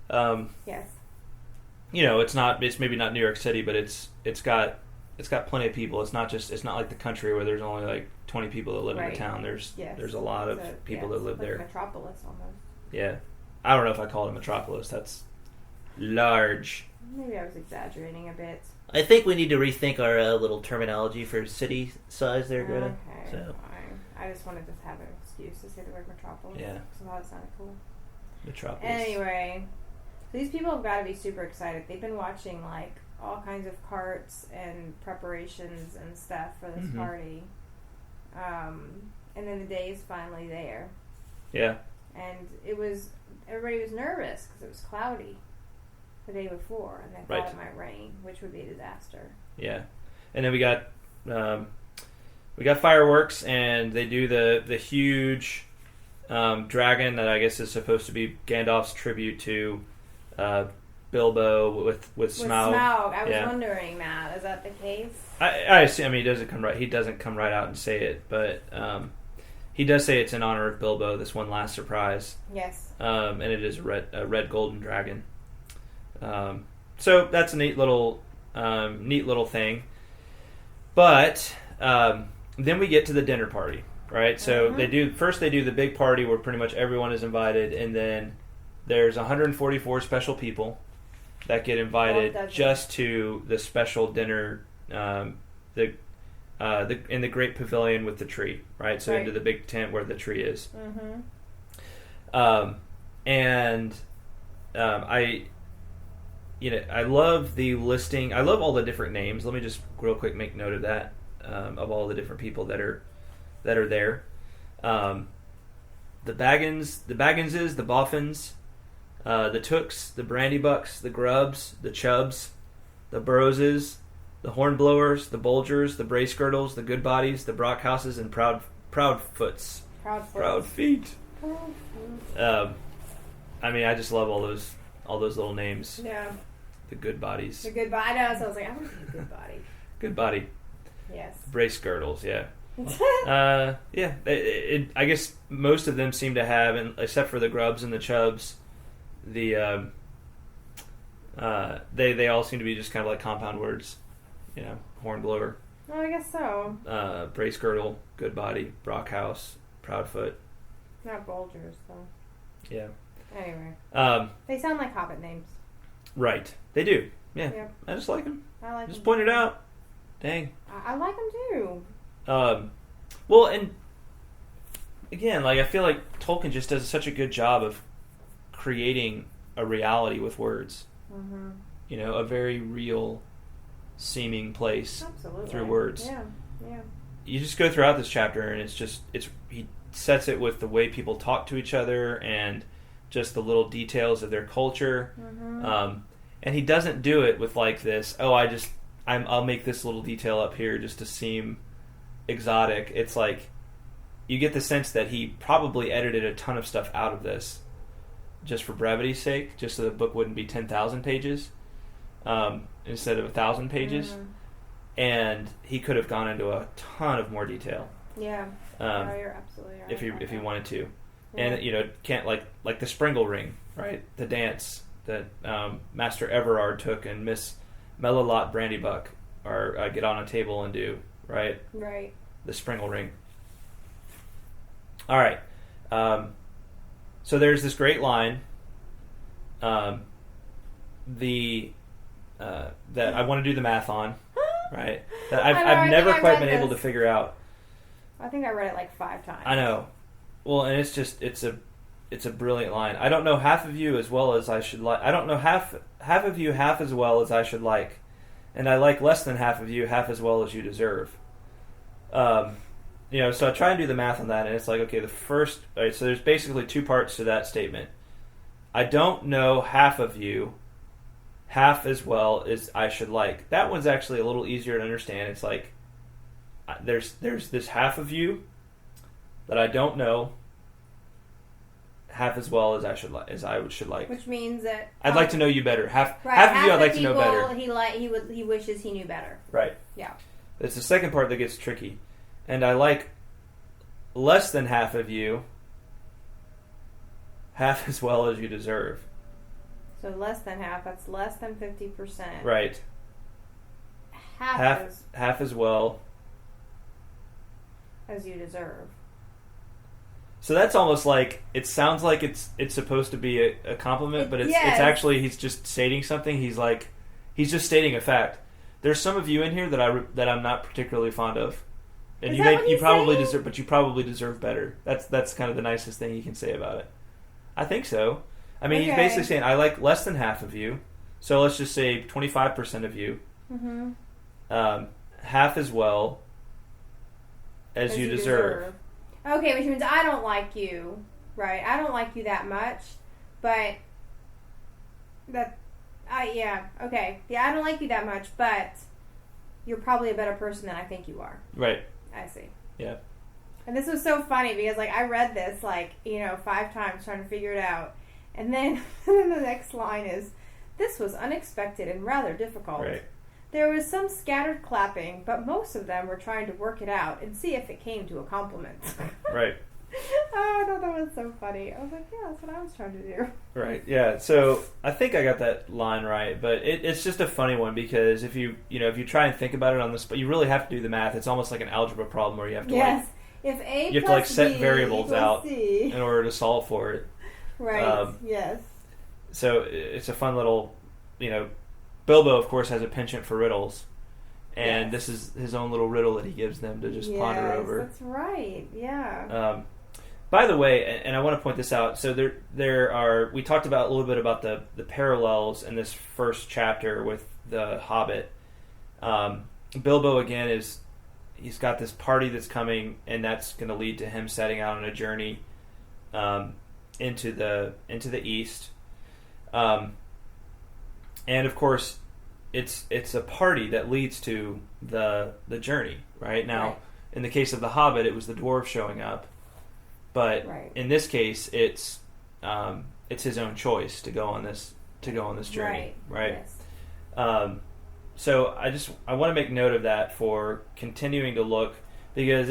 Yes. It's maybe not New York City, but it's got plenty of people. It's not like the country where there's only like 20 people that live in the town. There's a lot of people that live there. Metropolis almost. Yeah. I don't know if I call it a metropolis. That's large. Maybe I was exaggerating a bit. I think we need to rethink our little terminology for city size there, Greta. Okay, so. fine. I just wanted to have an excuse to say the word metropolis. Yeah. Because I thought it sounded cool. Metropolis. Anyway, so these people have got to be super excited. They've been watching like all kinds of carts and preparations and stuff for this party. And then the day is finally there. Yeah. And everybody was nervous because it was cloudy the day before, and they thought it might rain, which would be a disaster. Yeah. And then we got fireworks, and they do the huge dragon that I guess is supposed to be Gandalf's tribute to Bilbo with Smaug. I was wondering, Matt, is that the case? I assume, he doesn't come right out and say it, but he does say it's in honor of Bilbo, this one last surprise. Yes. And it is a red golden dragon. So that's a neat little thing. But then we get to the dinner party, right? So they do the big party where pretty much everyone is invited, and then there's 144 special people that get invited just to the special dinner, in the great pavilion with the tree, right? So into the big tent where the tree is. I love the listing. I love all the different names. Let me just real quick make note of that, of all the different people that are there. The Bagginses, the Boffins, the Tooks, the Brandybucks, the Grubbs, the Chubbs, the Burrowses, the Hornblowers, the Bulgers, the Bracegirdles, the Goodbodies, the Brockhouses, and Proudfoots. Proud feet. I just love all those little names. Yeah. The Goodbodies. The good body. So I was like, I want to be a good body. Good body. Yes. Bracegirdles, yeah. I guess most of them seem to have, except for the Grubbs and the Chubbs, they all seem to be just kind of like compound words. Hornblower. Oh, I guess so. Bracegirdle, Goodbody, Brockhouse, Proudfoot. Not Bulgers, though. Yeah. Anyway. They sound like Hobbit names. Right. They do. Yeah. Yep. I just like them. I like just them. point it out. Dang. I like them too. Well, and again, I feel like Tolkien just does such a good job of creating a reality with words. Mm-hmm. A very real seeming place. Absolutely. Through words. Yeah. You just go throughout this chapter, and he sets it with the way people talk to each other and just the little details of their culture. Mm-hmm. And he doesn't do it with like this, I'll make this little detail up here just to seem exotic. It's like you get the sense that he probably edited a ton of stuff out of this just for brevity's sake, just so the book wouldn't be 10,000 pages instead of 1,000 pages. Mm-hmm. And he could have gone into a ton of more detail. Yeah. You're absolutely right. If he wanted to. Yeah. And can't like the Springle Ring, right? The dance that Master Everard took and Miss Melilot Brandybuck get on a table and do, right? Right. The Springle Ring. All right. So there's this great line that I want to do the math on, right? That I've never quite been able to figure out. I think I read it like 5 times. I know. Well, and it's a brilliant line. I don't know half of you as well as I should like. I don't know half of you half as well as I should like, and I like less than half of you half as well as you deserve. So I try and do the math on that, and it's like, okay, all right, so there's basically 2 parts to that statement. I don't know half of you half as well as I should like. That one's actually a little easier to understand. It's like there's this half of you that I don't know half as well as I should like. Which means that I'd like to know you better. Half of you I'd like to know better. He wishes he knew better. Right. Yeah. It's the second part that gets tricky. And I like less than half of you half as well as you deserve. So less than half. That's less than 50%. Right. Half as well as you deserve. So that's almost like, it sounds like it's supposed to be a compliment, but it's actually, he's just stating something. He's just stating a fact. There's some of you in here that I'm not particularly fond of, and you probably deserve, but you probably deserve better. That's kind of the nicest thing you can say about it. I think so. I mean, he's basically saying, I like less than half of you, so let's just say 25% of you. Mm-hmm. Half as well as you deserve. Okay, which means I don't like you, right? I don't like you that much, but okay. Yeah, I don't like you that much, but you're probably a better person than I think you are. Right. I see. Yeah. And this was so funny because, like, I read this, 5 times trying to figure it out. And then the next line is, "This was unexpected and rather difficult. Right. There was some scattered clapping, but most of them were trying to work it out and see if it came to a compliment." Right. Oh, I thought that was so funny. I was like, yeah, that's what I was trying to do. Right. Yeah. So I think I got that line right, but it's just a funny one because if you try and think about it on the spot, you really have to do the math. It's almost like an algebra problem where you have to if A you have to set B variables out C. in order to solve for it. Right. Yes. So it's a fun little, Bilbo, of course, has a penchant for riddles, and this is his own little riddle that he gives them to just ponder over. That's right. Yeah. By the way, and I want to point this out, so there are, we talked about a little bit about the parallels in this first chapter with the Hobbit. Bilbo, again, he's got this party that's coming, and that's going to lead to him setting out on a journey into the east. And of course, it's a party that leads to the journey, right? Now, in the case of the Hobbit, it was the dwarves showing up, but in this case, it's his own choice to go on this journey, right? Yes. So I want to make note of that for continuing to look, because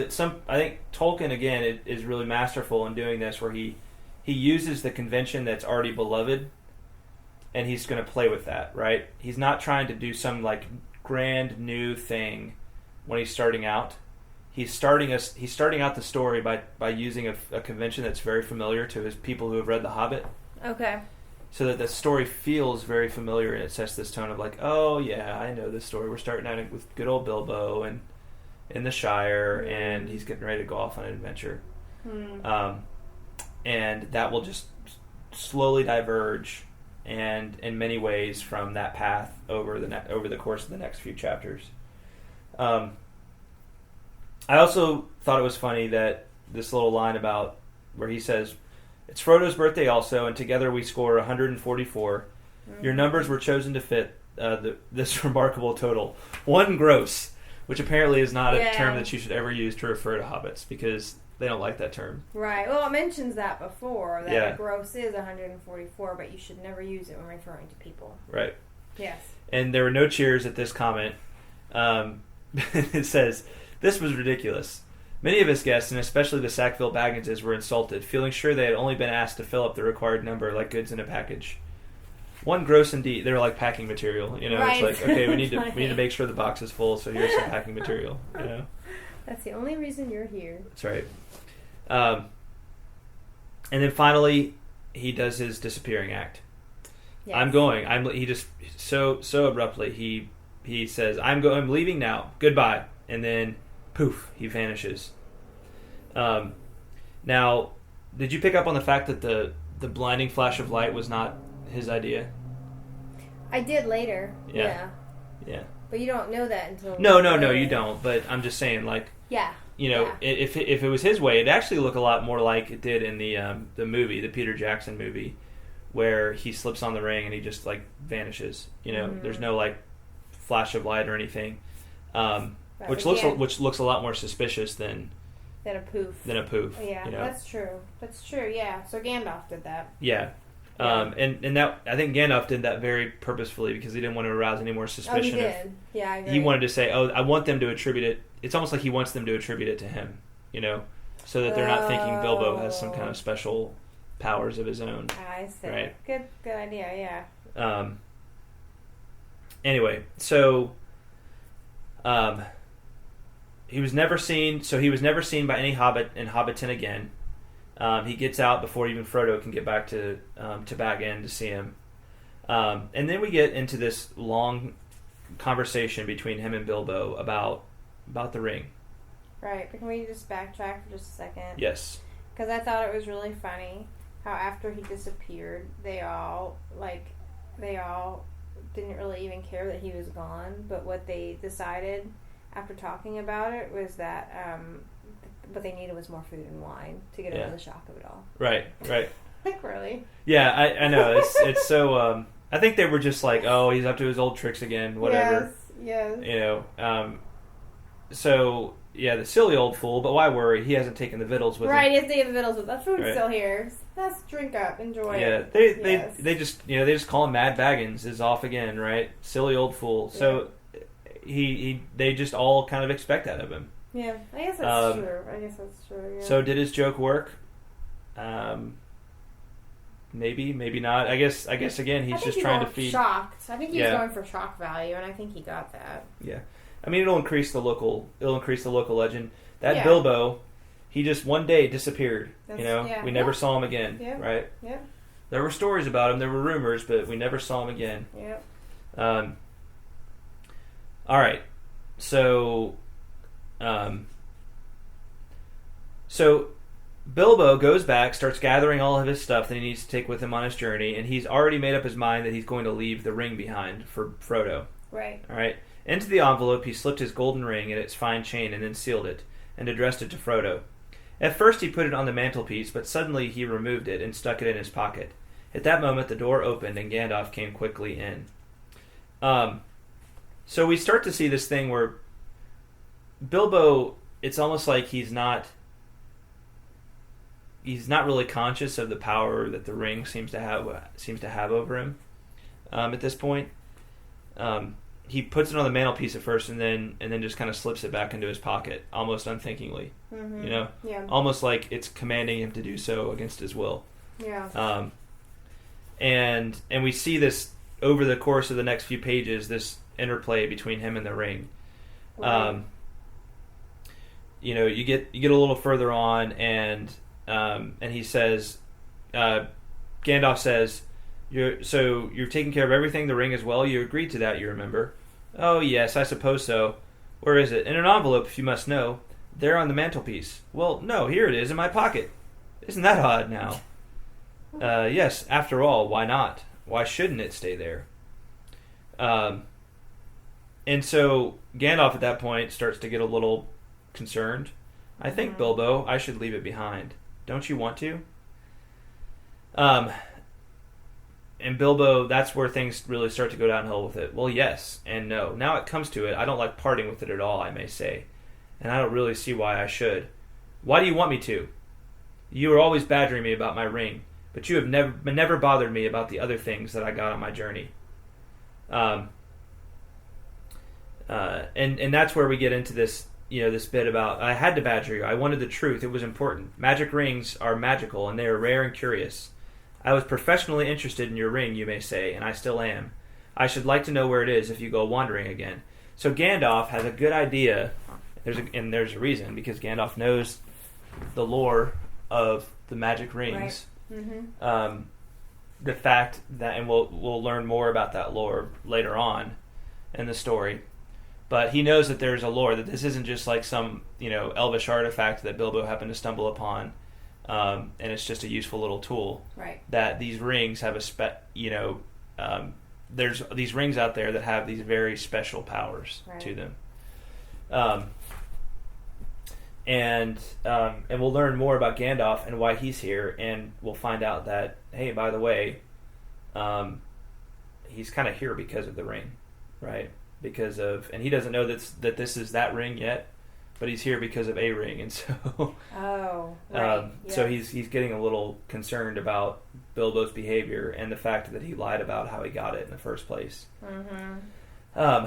I think Tolkien again is really masterful in doing this, where he uses the convention that's already beloved, and he's going to play with that, right? He's not trying to do some like grand new thing when he's starting out. He's starting out the story by using a convention that's very familiar to his people who have read The Hobbit. Okay. So that the story feels very familiar, and it sets this tone of like, oh yeah, I know this story. We're starting out with good old Bilbo and in the Shire, and he's getting ready to go off on an adventure. And that will just slowly diverge, and in many ways from that path over the course of the next few chapters. I also thought it was funny that this little line about where he says, "It's Frodo's birthday also, and together we score 144. Your numbers were chosen to fit this remarkable total. One gross," which apparently is not a term that you should ever use to refer to hobbits, because they don't like that term. Right. Well, it mentions that before, that a gross is 144, but you should never use it when referring to people. Right. Yes. And there were no cheers at this comment. It says, "This was ridiculous. Many of his guests, and especially the Sackville Bagginses, were insulted, feeling sure they had only been asked to fill up the required number like goods in a package. One gross indeed." They were like packing material, Right. It's like, okay, we need to make sure the box is full, so here's some packing material, That's the only reason you're here. That's right. And then finally, he does his disappearing act. Yes. He just so abruptly he says, I'm leaving now. Goodbye. And then poof, he vanishes. Now, did you pick up on the fact that the blinding flash of light was not his idea? I did later. Yeah. But you don't know that until... No, you don't. But I'm just saying, like... Yeah. If it was his way, it'd actually look a lot more like it did in the movie, the Peter Jackson movie, where he slips on the ring and he just, like, vanishes. There's no, like, flash of light or anything. Which looks a lot more suspicious than a poof. Yeah, that's true. Yeah. So Gandalf did that. Yeah. And that, I think Gandalf did that very purposefully because he didn't want to arouse any more suspicion. Oh, he did. Yeah, I agree. He wanted to say, I want them to attribute it. It's almost like he wants them to attribute it to him, so that they're not thinking Bilbo has some kind of special powers of his own. I see. Right. Good idea. Yeah. Anyway, so he was never seen. So he was never seen by any Hobbit in Hobbiton again. He gets out before even Frodo can get back to Bag End to see him. And then we get into this long conversation between him and Bilbo about the ring. Right, but can we just backtrack for just a second? Yes. Because I thought it was really funny how after he disappeared, they all didn't really even care that he was gone. But what they decided after talking about it was that what they needed was more food and wine to get over the shock of it all. Right. Like, really? Yeah, I know. It's so... I think they were just like, oh, he's up to his old tricks again, whatever. Yes. You know, so, yeah, the silly old fool, but why worry? He hasn't taken the victuals with him. Right, he has to take the victuals with him. That food's still here. Let's drink up, enjoy it. Yeah, they just call him Mad Baggins is off again, right? Silly old fool. Yeah. So they just all kind of expect that of him. Yeah, I guess that's true. Yeah. So did his joke work? Maybe not. I guess again he's just trying to feed. Shocked. I think he was going for shock value, and I think he got that. Yeah, I mean it'll increase the local legend. That Bilbo, he just one day disappeared. We never saw him again. Yeah. Right. Yeah. There were stories about him. There were rumors, but we never saw him again. Yeah. All right. So Bilbo goes back, starts gathering all of his stuff that he needs to take with him on his journey, and he's already made up his mind that he's going to leave the ring behind for Frodo. Right. All right. Into the envelope, he slipped his golden ring and its fine chain and then sealed it and addressed it to Frodo. At first he put it on the mantelpiece, but suddenly he removed it and stuck it in his pocket. At that moment, the door opened and Gandalf came quickly in. So we start to see this thing where Bilbo, it's almost like he's not really conscious of the power that the ring seems to have over him at this point. He puts it on the mantelpiece at first, and then just kind of slips it back into his pocket, almost unthinkingly. Mm-hmm. Almost like it's commanding him to do so against his will. Yeah. And we see this over the course of the next few pages, this interplay between him and the ring. Right. You get a little further on, and he says, Gandalf says, You're taking care of everything, the ring as well? You agreed to that, you remember? Oh, yes, I suppose so. Where is it? In an envelope, if you must know. There on the mantelpiece. Well, no, here it is, in my pocket. Isn't that odd now? Yes, after all, why not? Why shouldn't it stay there? And so Gandalf at that point starts to get a little concerned. I think, Bilbo, I should leave it behind. Don't you want to? And Bilbo, that's where things really start to go downhill with it. Well, yes and no. Now it comes to it, I don't like parting with it at all, I may say. And I don't really see why I should. Why do you want me to? You are always badgering me about my ring, but you have never bothered me about the other things that I got on my journey. And that's where we get into this, this bit about, I had to badger you. I wanted the truth. It was important. Magic rings are magical, and they are rare and curious. I was professionally interested in your ring, you may say, and I still am. I should like to know where it is if you go wandering again. So Gandalf has a good idea, there's a reason, because Gandalf knows the lore of the magic rings. Right. Mm-hmm. The fact that, and we'll learn more about that lore later on in the story, but he knows that there's a lore, that this isn't just like some elvish artifact that Bilbo happened to stumble upon. And it's just a useful little tool. Right. That these rings have there's these rings out there that have these very special powers to them. And we'll learn more about Gandalf and why he's here, and we'll find out that, hey, by the way, he's kind of here because of the ring, right? And he doesn't know that this is that ring yet. But he's here because of a ring, and so so he's getting a little concerned about Bilbo's behavior and the fact that he lied about how he got it in the first place. Mm-hmm.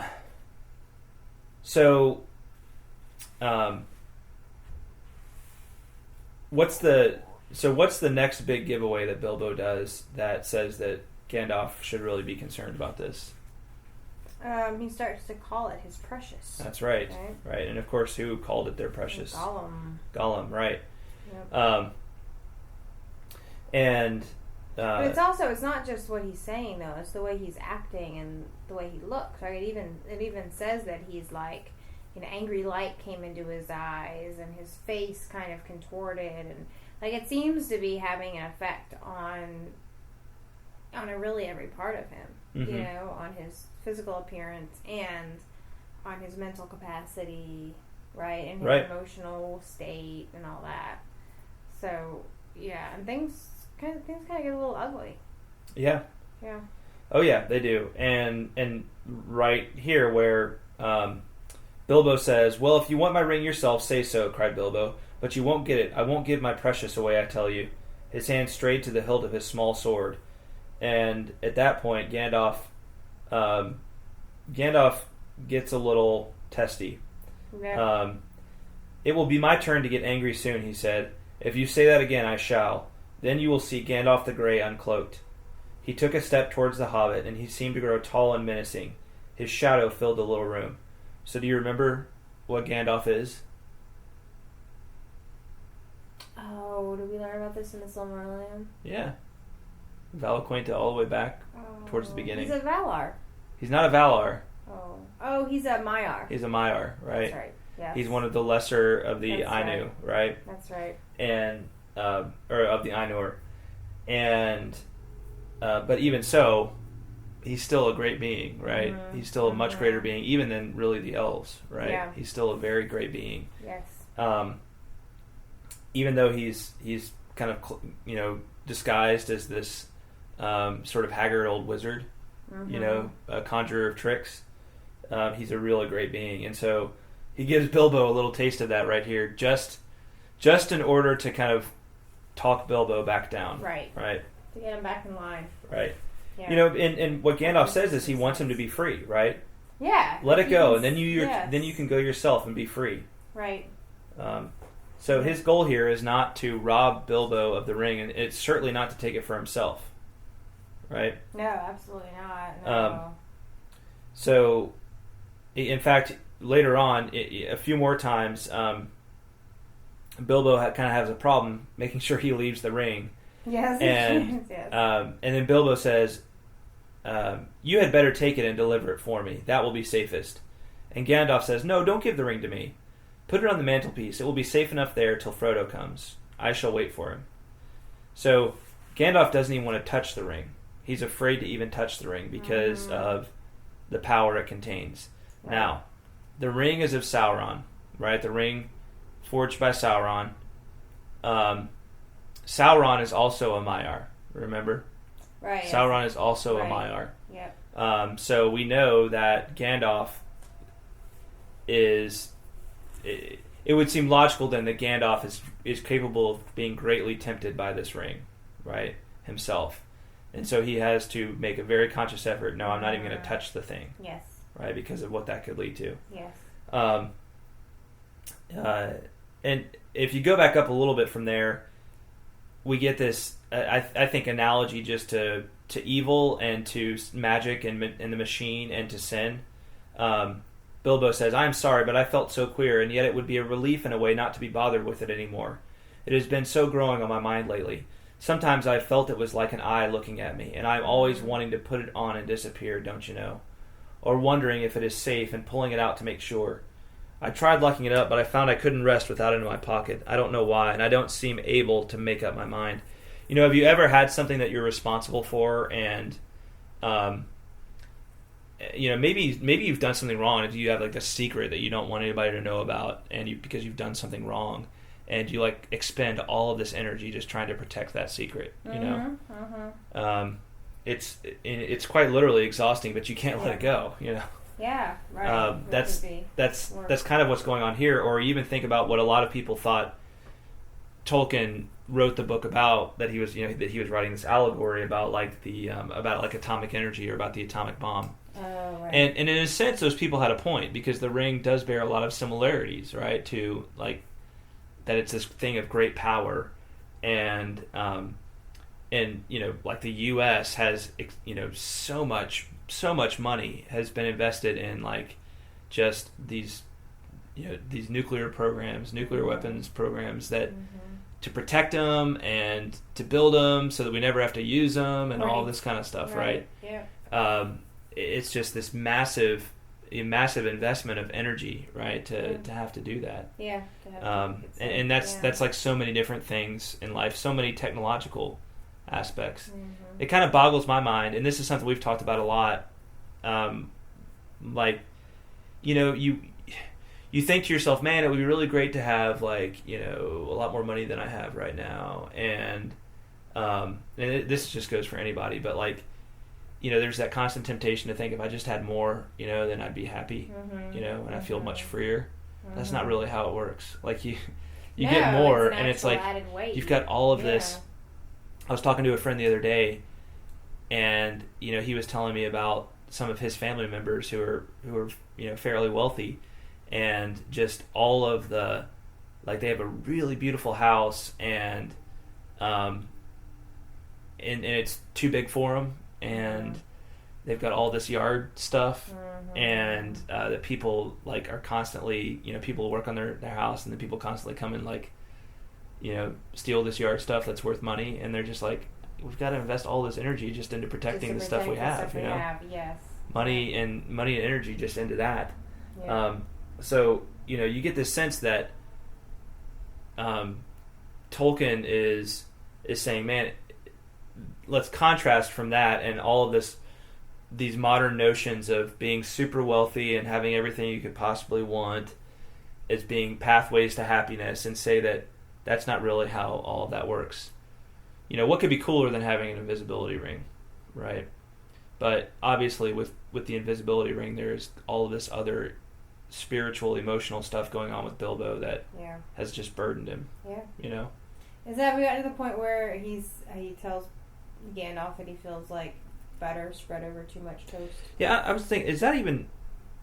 What's the So what's the next big giveaway that Bilbo does that says that Gandalf should really be concerned about this? He starts to call it his precious. That's right. Right. And of course, who called it their precious? Gollum, right. Yep. But it's not just what he's saying though, it's the way he's acting and the way he looks, right? It even says that he's like, an angry light came into his eyes and his face kind of contorted, and like it seems to be having an effect on really every part of him, mm-hmm. On his physical appearance and on his mental capacity, right? And his emotional state and all that. So, yeah, and things kind of get a little ugly. Yeah. Yeah. Oh yeah, they do. And right here where Bilbo says, "Well, if you want my ring yourself, say so," cried Bilbo, "but you won't get it. I won't give my precious away, I tell you." His hand strayed to the hilt of his small sword. And at that point, Gandalf gets a little testy. Yeah. "It will be my turn to get angry soon," he said. "If you say that again, I shall. Then you will see Gandalf the Grey uncloaked." He took a step towards the hobbit, and he seemed to grow tall and menacing. His shadow filled the little room. So do you remember what Gandalf is? Oh, did we learn about this in the Silmarillion? Yeah. Valaquenta all the way back towards the beginning. He's a Valar. He's not a Valar. Oh, he's a Maiar. He's a Maiar, right? That's right. Yes. He's one of the lesser of the Ainu, right? That's right. And or of the Ainur, and but even so, he's still a great being, right? Mm-hmm. He's still a much greater being, even than really the elves, right? Yeah. He's still a very great being. Yes. Even though he's kind of disguised as this sort of haggard old wizard, mm-hmm. A conjurer of tricks, he's a really great being, and so he gives Bilbo a little taste of that right here, just in order to kind of talk Bilbo back down, right? To get him back in line, right? Yeah. And what Gandalf says is he wants him to be free, right? Yeah. Let it go, and then you can go yourself and be free, right? So his goal here is not to rob Bilbo of the ring, and it's certainly not to take it for himself, right? No, absolutely not. No. So, in fact, later on, a few more times, Bilbo kind of has a problem making sure he leaves the ring. Yes. And yes. And then Bilbo says, "You had better take it and deliver it for me. That will be safest." And Gandalf says, "No, don't give the ring to me. Put it on the mantelpiece. It will be safe enough there till Frodo comes. I shall wait for him." So Gandalf doesn't even want to touch the ring. He's afraid to even touch the ring because of the power it contains. Right. Now, the ring is of Sauron, right? The ring forged by Sauron. Sauron is also a Maiar, remember? Right. Sauron is also a Maiar. Yep. So we know that Gandalf is... It would seem logical then that Gandalf is capable of being greatly tempted by this ring, right? Himself. And so he has to make a very conscious effort. No, I'm not even going to touch the thing. Yes. Right? Because of what that could lead to. Yes. And if you go back up a little bit from there, we get this, I think, analogy just to evil and to magic and the machine and to sin. Bilbo says, "I am sorry, but I felt so queer, and yet it would be a relief in a way not to be bothered with it anymore. It has been so growing on my mind lately. Sometimes I felt it was like an eye looking at me, and I am always wanting to put it on and disappear, don't you know? Or wondering if it is safe and pulling it out to make sure. I tried locking it up, but I found I couldn't rest without it in my pocket. I don't know why, and I don't seem able to make up my mind." Have you ever had something that you're responsible for, and maybe you've done something wrong, and you have like a secret that you don't want anybody to know about, and because you've done something wrong, and you like expend all of this energy just trying to protect that secret. It's quite literally exhausting, but you can't let it go. Yeah, right. That's kind of what's going on here. Or even think about what a lot of people thought Tolkien wrote the book about, that he was writing this allegory about like the about like atomic energy or about the atomic bomb. Oh, right. And in a sense, those people had a point, because the ring does bear a lot of similarities, right? To like that it's this thing of great power, and like the U.S. has so much money has been invested in like just these nuclear programs, nuclear weapons programs that to protect them and to build them so that we never have to use them and all this kind of stuff, right? Yeah. It's just this massive investment of energy, right? To have to do that. Yeah. And that's like so many different things in life, so many technological aspects. It kind of boggles my mind, and this is something we've talked about a lot. You think to yourself, man, it would be really great to have like a lot more money than I have right now, and this just goes for anybody, but like there's that constant temptation to think if I just had more, then I'd be happy, and I feel much freer. That's not really how it works. Like you get more, and it's like you've got all of this. I was talking to a friend the other day, and he was telling me about some of his family members who are fairly wealthy, and just all of the like they have a really beautiful house, and it's too big for them, and they've got all this yard stuff, and that people like are constantly people work on their house, and then people constantly come and like steal this yard stuff that's worth money, and they're just like, we've got to invest all this energy just into protecting the stuff we have, yes. money and energy just into that. Yeah. So you get this sense that Tolkien is saying, man, let's contrast from that and all of these modern notions of being super wealthy and having everything you could possibly want as being pathways to happiness, and say that that's not really how all of that works. What could be cooler than having an invisibility ring, right? But obviously with the invisibility ring, there's all of this other spiritual, emotional stuff going on with Bilbo that has just burdened him. Yeah. Is that we got to the point where he tells Gandalf that he feels like butter spread over too much toast? Yeah, I was thinking, is that even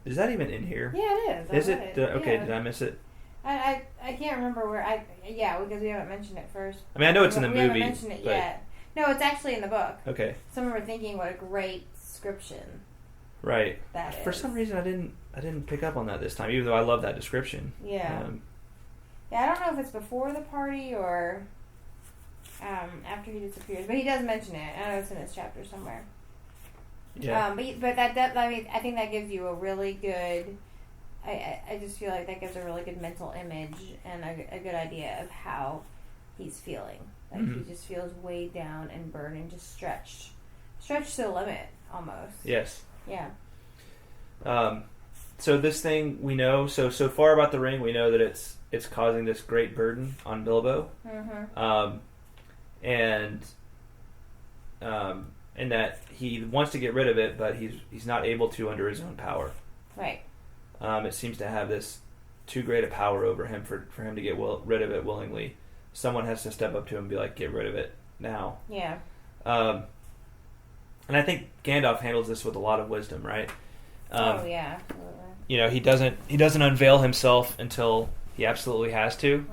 in here? Yeah, it is. Is it? Okay, did I miss it? I can't remember where because we haven't mentioned it first. I mean, I know it's in the movie. We haven't mentioned it yet. No, it's actually in the book. Okay. Some were thinking what a great description. Right. That is. For some reason, I didn't pick up on that this time, even though I love that description. Yeah. I don't know if it's before the party or after he disappears, but he does mention it. I know it's in this chapter somewhere. Yeah. But that I mean, I think that gives you a really good. I just feel like that gives a really good mental image and a good idea of how he's feeling. Like he just feels weighed down and burdened, just stretched to the limit almost. Yes. Yeah. So this thing we know. So far about the ring, we know that it's causing this great burden on Bilbo. And that he wants to get rid of it, but he's not able to under his own power. Right. It seems to have this too great a power over him for him to get rid of it willingly. Someone has to step up to him and be like, get rid of it now. Yeah. And I think Gandalf handles this with a lot of wisdom, right? Absolutely. He doesn't unveil himself until he absolutely has to,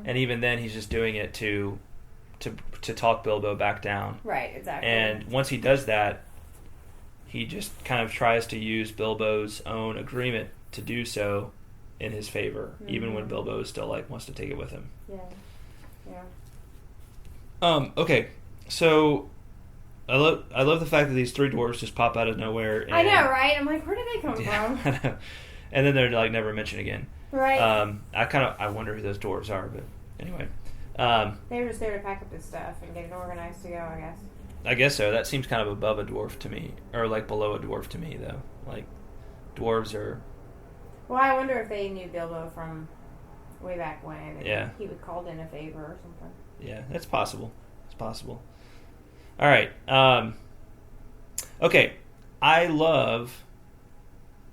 and even then he's just doing it to talk Bilbo back down. Right, exactly. And once he does that, he just kind of tries to use Bilbo's own agreement to do so in his favor, even when Bilbo still wants to take it with him. Yeah. Okay, so I love the fact that these three dwarves just pop out of nowhere. And, I know, right? I'm like, where did they come from? I know. And then they're never mentioned again. Right. I wonder who those dwarves are, but anyway. They were just there to pack up his stuff and get it organized to go, I guess. I guess so. That seems kind of above a dwarf to me, or below a dwarf to me, though. Dwarves are. Well, I wonder if they knew Bilbo from way back when. And he would called in a favor or something. Yeah, that's possible. It's possible. All right. Okay. I love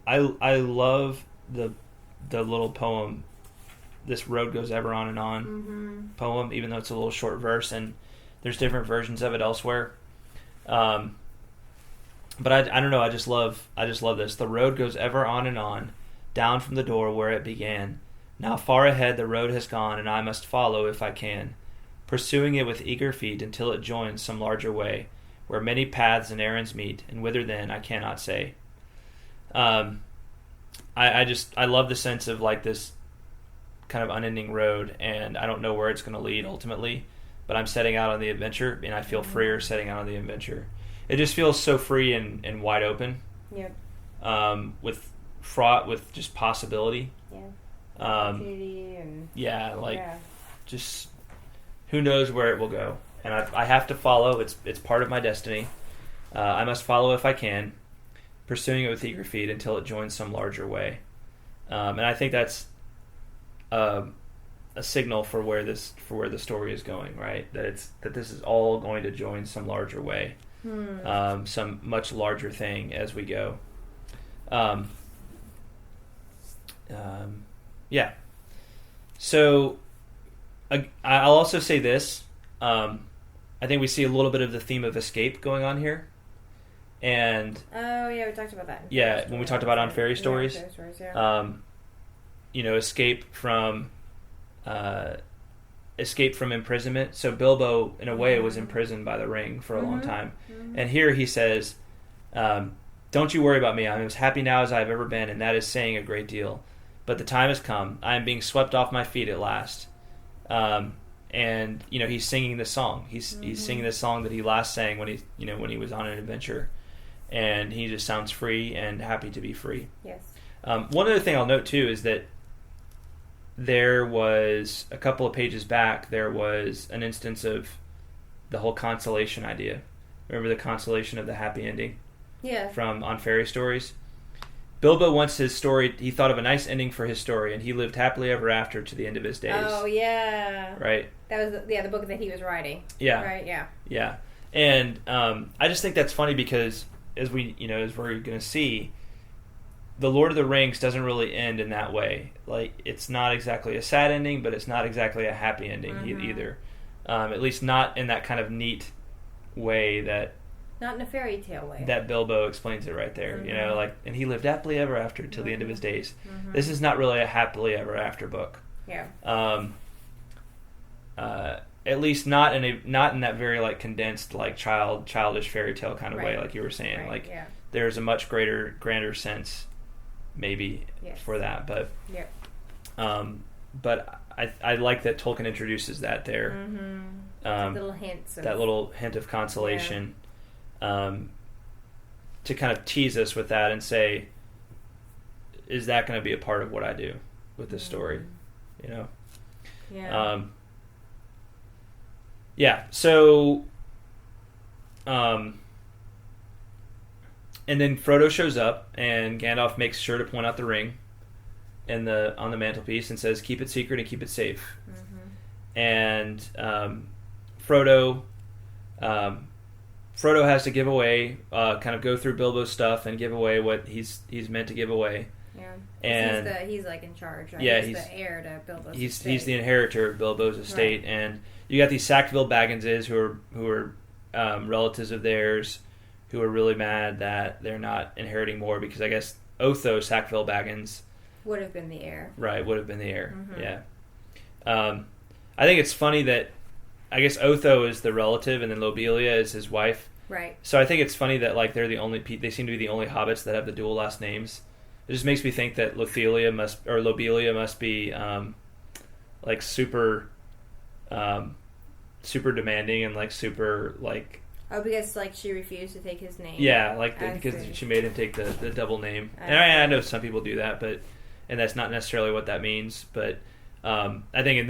the little poem. This road goes ever on and on poem, even though it's a little short verse, and there's different versions of it elsewhere. But I don't know. I just love this. The road goes ever on and on, down from the door where it began. Now far ahead the road has gone, and I must follow if I can. pursuing it with eager feet until it joins some larger way, where many paths and errands meet, and whither then I cannot say. I love the sense of like this kind of unending road, and I don't know where it's going to lead ultimately, but I'm setting out on the adventure, and I feel freer setting out on the adventure. It just feels so free and wide open. Yep. With fraught with just possibility. Yeah. Opportunity and just who knows where it will go, and I have to follow. It's part of my destiny. I must follow if I can, pursuing it with eager feet until it joins some larger way. And I think that's a signal for where the story is going, right? That this is all going to join some larger way, some much larger thing as we go. Yeah. So I'll also say this. I think we see a little bit of the theme of escape going on here. And we talked about that. When we talked about on fairy stories. Fairy stories, yeah. Escape from imprisonment. So Bilbo, in a way, was imprisoned by the ring for a long time. Mm-hmm. And here he says, don't you worry about me. I'm as happy now as I've ever been, and that is saying a great deal. But the time has come. I am being swept off my feet at last. And he's singing this song. He's singing this song that he last sang when he was on an adventure, and he just sounds free and happy to be free. Yes. One other thing I'll note too is that there was a couple of pages back. There was an instance of the whole consolation idea. Remember the consolation of the happy ending? Yeah. From On Fairy Stories. Bilbo wants his story. He thought of a nice ending for his story, and he lived happily ever after to the end of his days. Oh yeah. Right. That was the book that he was writing. Yeah. Right. Yeah. Yeah, and I just think that's funny because as we're going to see, the Lord of the Rings doesn't really end in that way. Like, it's not exactly a sad ending, but it's not exactly a happy ending either. At least not in that kind of neat way that. Not in a fairy tale way. That Bilbo explains it right there. And he lived happily ever after till the end of his days. Mm-hmm. This is not really a happily ever after book. Yeah. At least not in that very like condensed like childish fairy tale kind of way, like you were saying. Right. Like there's a much grander sense maybe for that, but but I like that Tolkien introduces that there. Little hints. That little hint of consolation. To kind of tease us with that and say, is that going to be a part of what I do with this story? Yeah. So, and then Frodo shows up, and Gandalf makes sure to point out the ring on the mantelpiece and says, "Keep it secret and keep it safe." And Frodo has to give away, kind of go through Bilbo's stuff and give away what he's meant to give away. Yeah, and he's like in charge. Right? Yeah, he's the heir to Bilbo's estate. He's the inheritor of Bilbo's estate, right. And you got these Sackville Bagginses who are relatives of theirs who are really mad that they're not inheriting more because I guess Otho Sackville Baggins would have been the heir. Right, would have been the heir. Yeah. I think it's funny that I guess Otho is the relative and then Lobelia is his wife. Right. So I think it's funny that like they're the only they seem to be the only hobbits that have the dual last names. It just makes me think that Lobelia must be like super demanding and like super like. Oh, because like she refused to take his name. Yeah, like because she made him take the double name. And I know some people do that, and that's not necessarily what that means. But I think in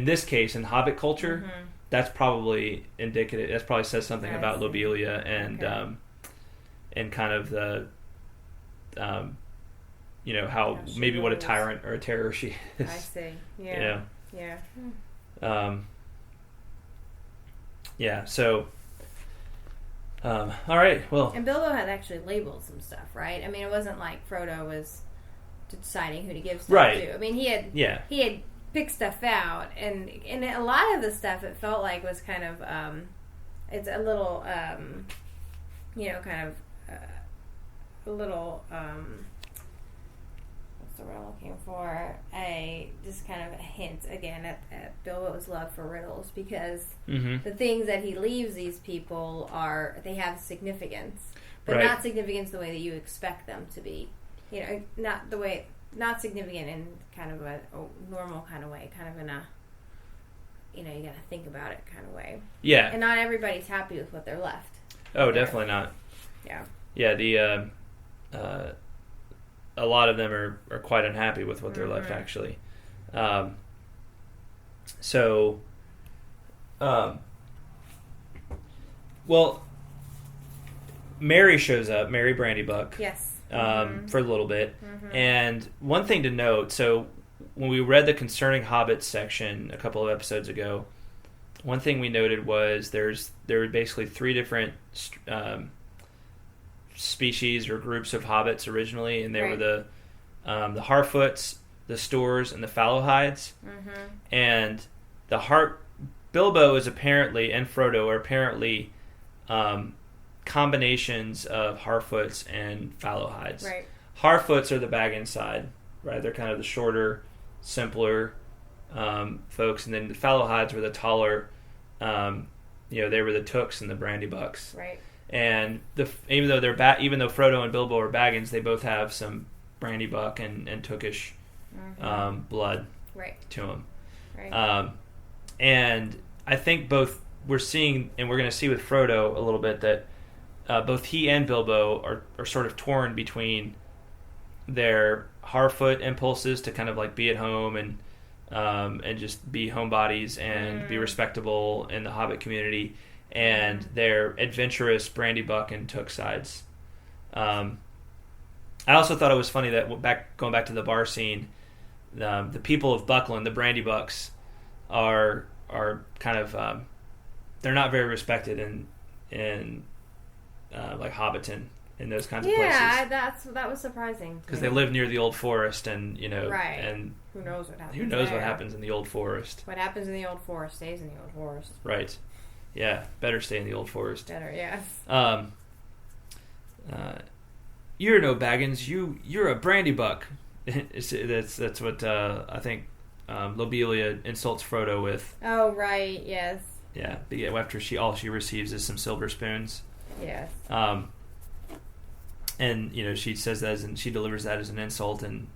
this case in Hobbit culture, that's probably indicative. That probably says something about Lobelia and kind of the how maybe what a tyrant or a terror she is. I see. Yeah. Yeah. So. All right. Well. And Bilbo had actually labeled some stuff, right? I mean, it wasn't like Frodo was deciding who to give stuff to. I mean, he had picked stuff out, and a lot of the stuff it felt like was kind of it's a little kind of a little what's the word I'm looking for? Just kind of a hint again at Bilbo's love for riddles, because the things that he leaves these people they have significance, but not significance the way that you expect them to be. Not significant in kind of a normal kind of way, kind of in a, you gotta think about it kind of way. Yeah. And not everybody's happy with what they're left. Oh, definitely not. Yeah. Yeah, a lot of them are quite unhappy with what they're left, actually. Well, Mary shows up, Mary Brandybuck. Yes. For a little bit. And one thing to note, so when we read the Concerning Hobbits section a couple of episodes ago, one thing we noted was there were basically three different species or groups of hobbits originally, and they were the Harfoots, the Stoors, and the Fallowhides. And Bilbo is apparently, and Frodo are apparently combinations of Harfoots and Fallowhides. Right. Harfoots are the Baggins side, right? They're kind of the shorter, simpler folks, and then the Fallowhides were the taller. They were the Tooks and the Brandybucks. Right. And even though Frodo and Bilbo are Baggins, they both have some Brandybuck and Tookish blood to them. Right. And I think both we're seeing, and we're going to see with Frodo a little bit, that both he and Bilbo are sort of torn between their Harfoot impulses to kind of like be at home and just be homebodies and be respectable in the Hobbit community, and their adventurous Brandybuck and Took sides. I also thought it was funny that going back to the bar scene, the people of Buckland, the Brandybucks, are kind of they're not very respected in like Hobbiton and those kinds of places. Yeah, that was surprising because they live near the old forest, and right. And who knows what happens? What happens in the old forest? What happens in the old forest stays in the old forest. Right. Yeah, better stay in the old forest. Better, yes. You're no Baggins. You're a Brandybuck. That's what I think Lobelia insults Frodo with. Oh right, yes. Yeah, after all she receives is some silver spoons. Yes. And she says that and she delivers that as an insult, and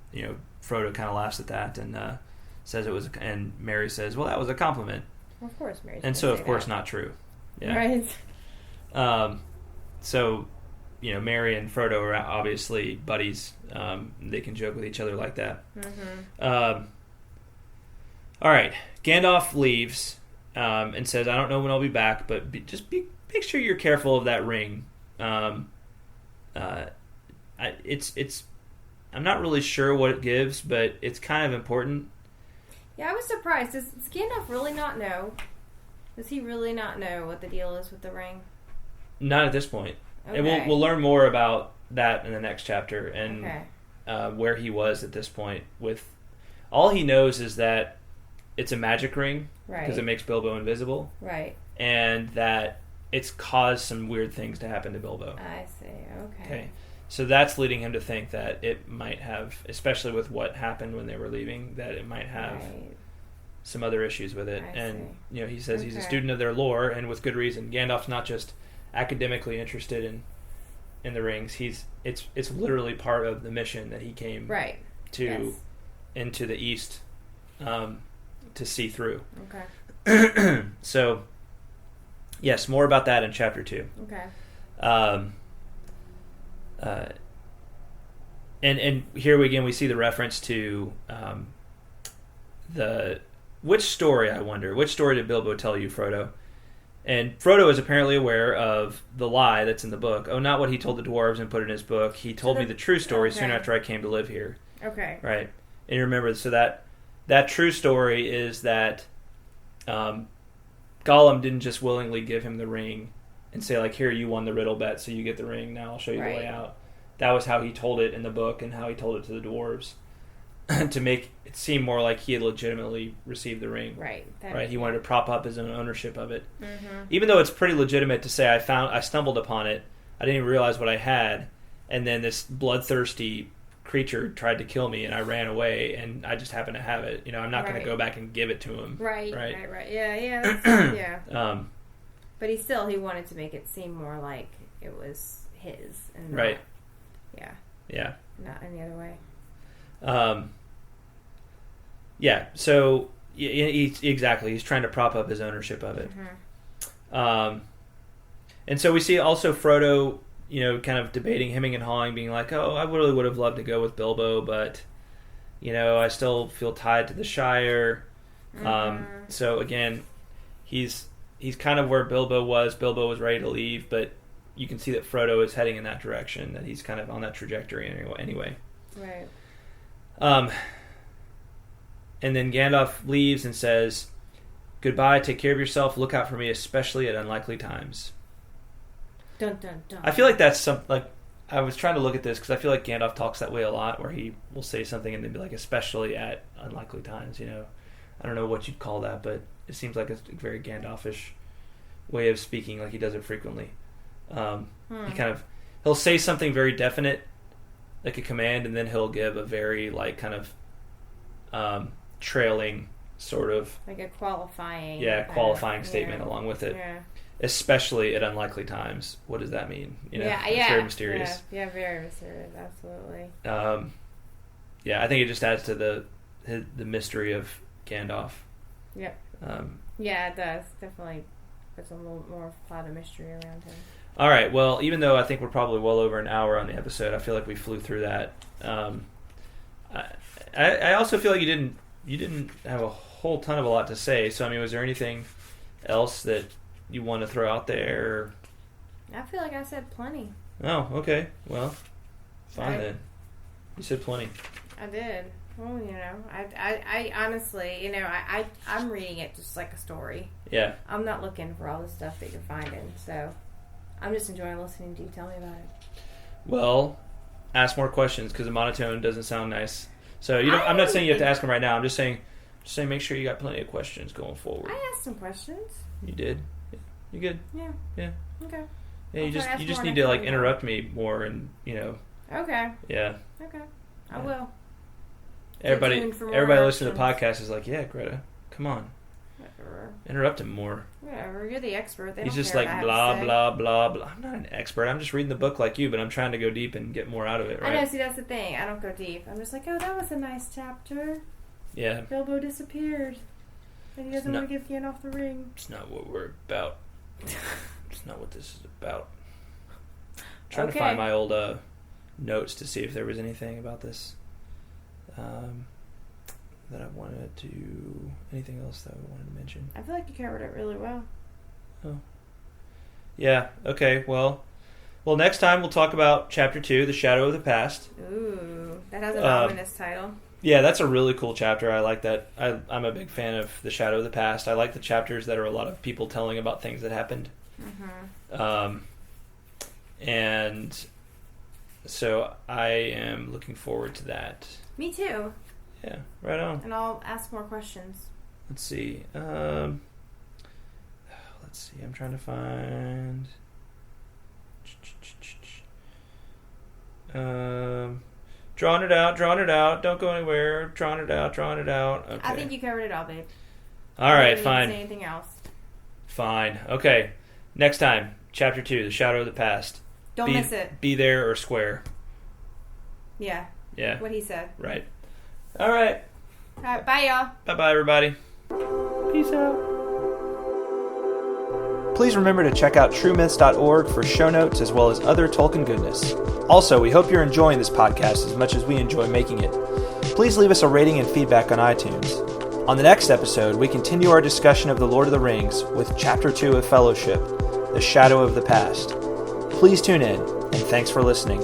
Frodo kind of laughs at that and says it was, and Mary says, "Well, that was a compliment." Of course, Mary. And so, of course, not true. Yeah. Right. So, Mary and Frodo are obviously buddies. They can joke with each other like that. All right. Gandalf leaves and says, "I don't know when I'll be back, but make sure you're careful of that ring." I'm not really sure what it gives, but it's kind of important. Yeah, I was surprised. Does Gandalf really not know? Does he really not know what the deal is with the ring? Not at this point. Okay. And we'll learn more about that in the next chapter and where he was at this point. With all he knows is that it's a magic ring because it makes Bilbo invisible, right? And that it's caused some weird things to happen to Bilbo. I see. Okay. So that's leading him to think that it might have, especially with what happened when they were leaving, that it might have some other issues with it. He says he's a student of their lore, and with good reason. Gandalf's not just academically interested in the rings. It's literally part of the mission that he came into the East to see through. Okay. So, yes, more about that in Chapter 2. Okay. And here again we see the reference to which story, I wonder, which story did Bilbo tell you, Frodo? And Frodo is apparently aware of the lie that's in the book. Oh, not what he told the dwarves and put in his book. He told me the true story soon after I came to live here. Okay. Right. And you remember, so that true story is that Gollum didn't just willingly give him the ring and say, like, here, you won the riddle bet, so you get the ring, now I'll show you the way out. That was how he told it in the book and how he told it to the dwarves to make it seem more like he had legitimately received the ring. Right. He wanted to prop up his own ownership of it. Mm-hmm. Even though it's pretty legitimate to say, I stumbled upon it, I didn't even realize what I had, and then this bloodthirsty creature tried to kill me and I ran away and I just happened to have it. I'm not going to go back and give it to him. Right. Yeah. Yeah. But he wanted to make it seem more like it was his. And right. Not, yeah. Not any other way. Yeah. So exactly, he's trying to prop up his ownership of it. Mm-hmm. And so we see also Frodo, kind of debating, hemming and hawing, being like, "Oh, I really would have loved to go with Bilbo, but I still feel tied to the Shire." Mm-hmm. So again, he's kind of where Bilbo was. Bilbo was ready to leave, but you can see that Frodo is heading in that direction, that he's kind of on that trajectory anyway. Right. And then Gandalf leaves and says, "Goodbye, take care of yourself, look out for me, especially at unlikely times." Dun, dun, dun. I feel like that's I was trying to look at this because I feel like Gandalf talks that way a lot, where he will say something and then be like, especially at unlikely times, I don't know what you'd call that, but it seems like a very Gandalfish way of speaking, like he does it frequently. He'll say something very definite, like a command, and then he'll give a very kind of trailing sort of like a qualifying statement along with it. Yeah. Especially at unlikely times. What does that mean? It's very mysterious. Yeah, very mysterious. Absolutely. I think it just adds to the mystery of Gandalf. Yep. Yeah, it does. Definitely puts a little more plot of mystery around him. All right. Well, even though I think we're probably well over an hour on the episode, I feel like we flew through that. I also feel like you didn't have a whole ton of a lot to say. So was there anything else that you want to throw out there? I feel like I said plenty. Oh, okay. Well, fine then. You said plenty. I did. Well, I honestly, I'm reading it just like a story. Yeah. I'm not looking for all the stuff that you're finding, so I'm just enjoying listening to you tell me about it. Well, ask more questions because the monotone doesn't sound nice. So I'm not saying you have to ask them right now. I'm just saying make sure you got plenty of questions going forward. I asked some questions. You did. You good? Yeah. Yeah. Okay. Yeah, you just need to interrupt me more and Okay. Yeah. Okay. I will. Everybody listening to the podcast is like, yeah, Greta, come on. Whatever. Interrupt him more. Whatever. You're the expert. He's just like blah blah blah blah. I'm not an expert. I'm just reading the book like you, but I'm trying to go deep and get more out of it. Right? I know. See, that's the thing. I don't go deep. I'm just like, oh, that was a nice chapter. Yeah. Bilbo disappeared, and he doesn't want to give Gandalf the ring. It's not what we're about. It's not what this is about. I'm trying to find my old notes to see if there was anything about this that I wanted to. Anything else that I wanted to mention? I feel like you covered it really well. Oh. Yeah. Okay. Well, next time we'll talk about Chapter 2, The Shadow of the Past. Ooh, that has an ominous title. Yeah, that's a really cool chapter. I like that. I'm a big fan of The Shadow of the Past. I like the chapters that are a lot of people telling about things that happened. Mm-hmm. And so I am looking forward to that. Me too. Yeah, right on. And I'll ask more questions. Let's see. I'm trying to find. Drawing it out. Don't go anywhere. Drawing it out. Okay. I think you covered it all, babe. All right, fine. Say anything else? Fine. Okay. Next time, Chapter 2, The Shadow of the Past. Don't miss it. Be there or square. Yeah. Yeah. What he said. Right. All right. All right. Bye, y'all. Bye-bye, everybody. Peace out. Please remember to check out truemyths.org for show notes as well as other Tolkien goodness. Also, we hope you're enjoying this podcast as much as we enjoy making it. Please leave us a rating and feedback on iTunes. On the next episode, we continue our discussion of The Lord of the Rings with Chapter 2 of Fellowship, The Shadow of the Past. Please tune in, and thanks for listening.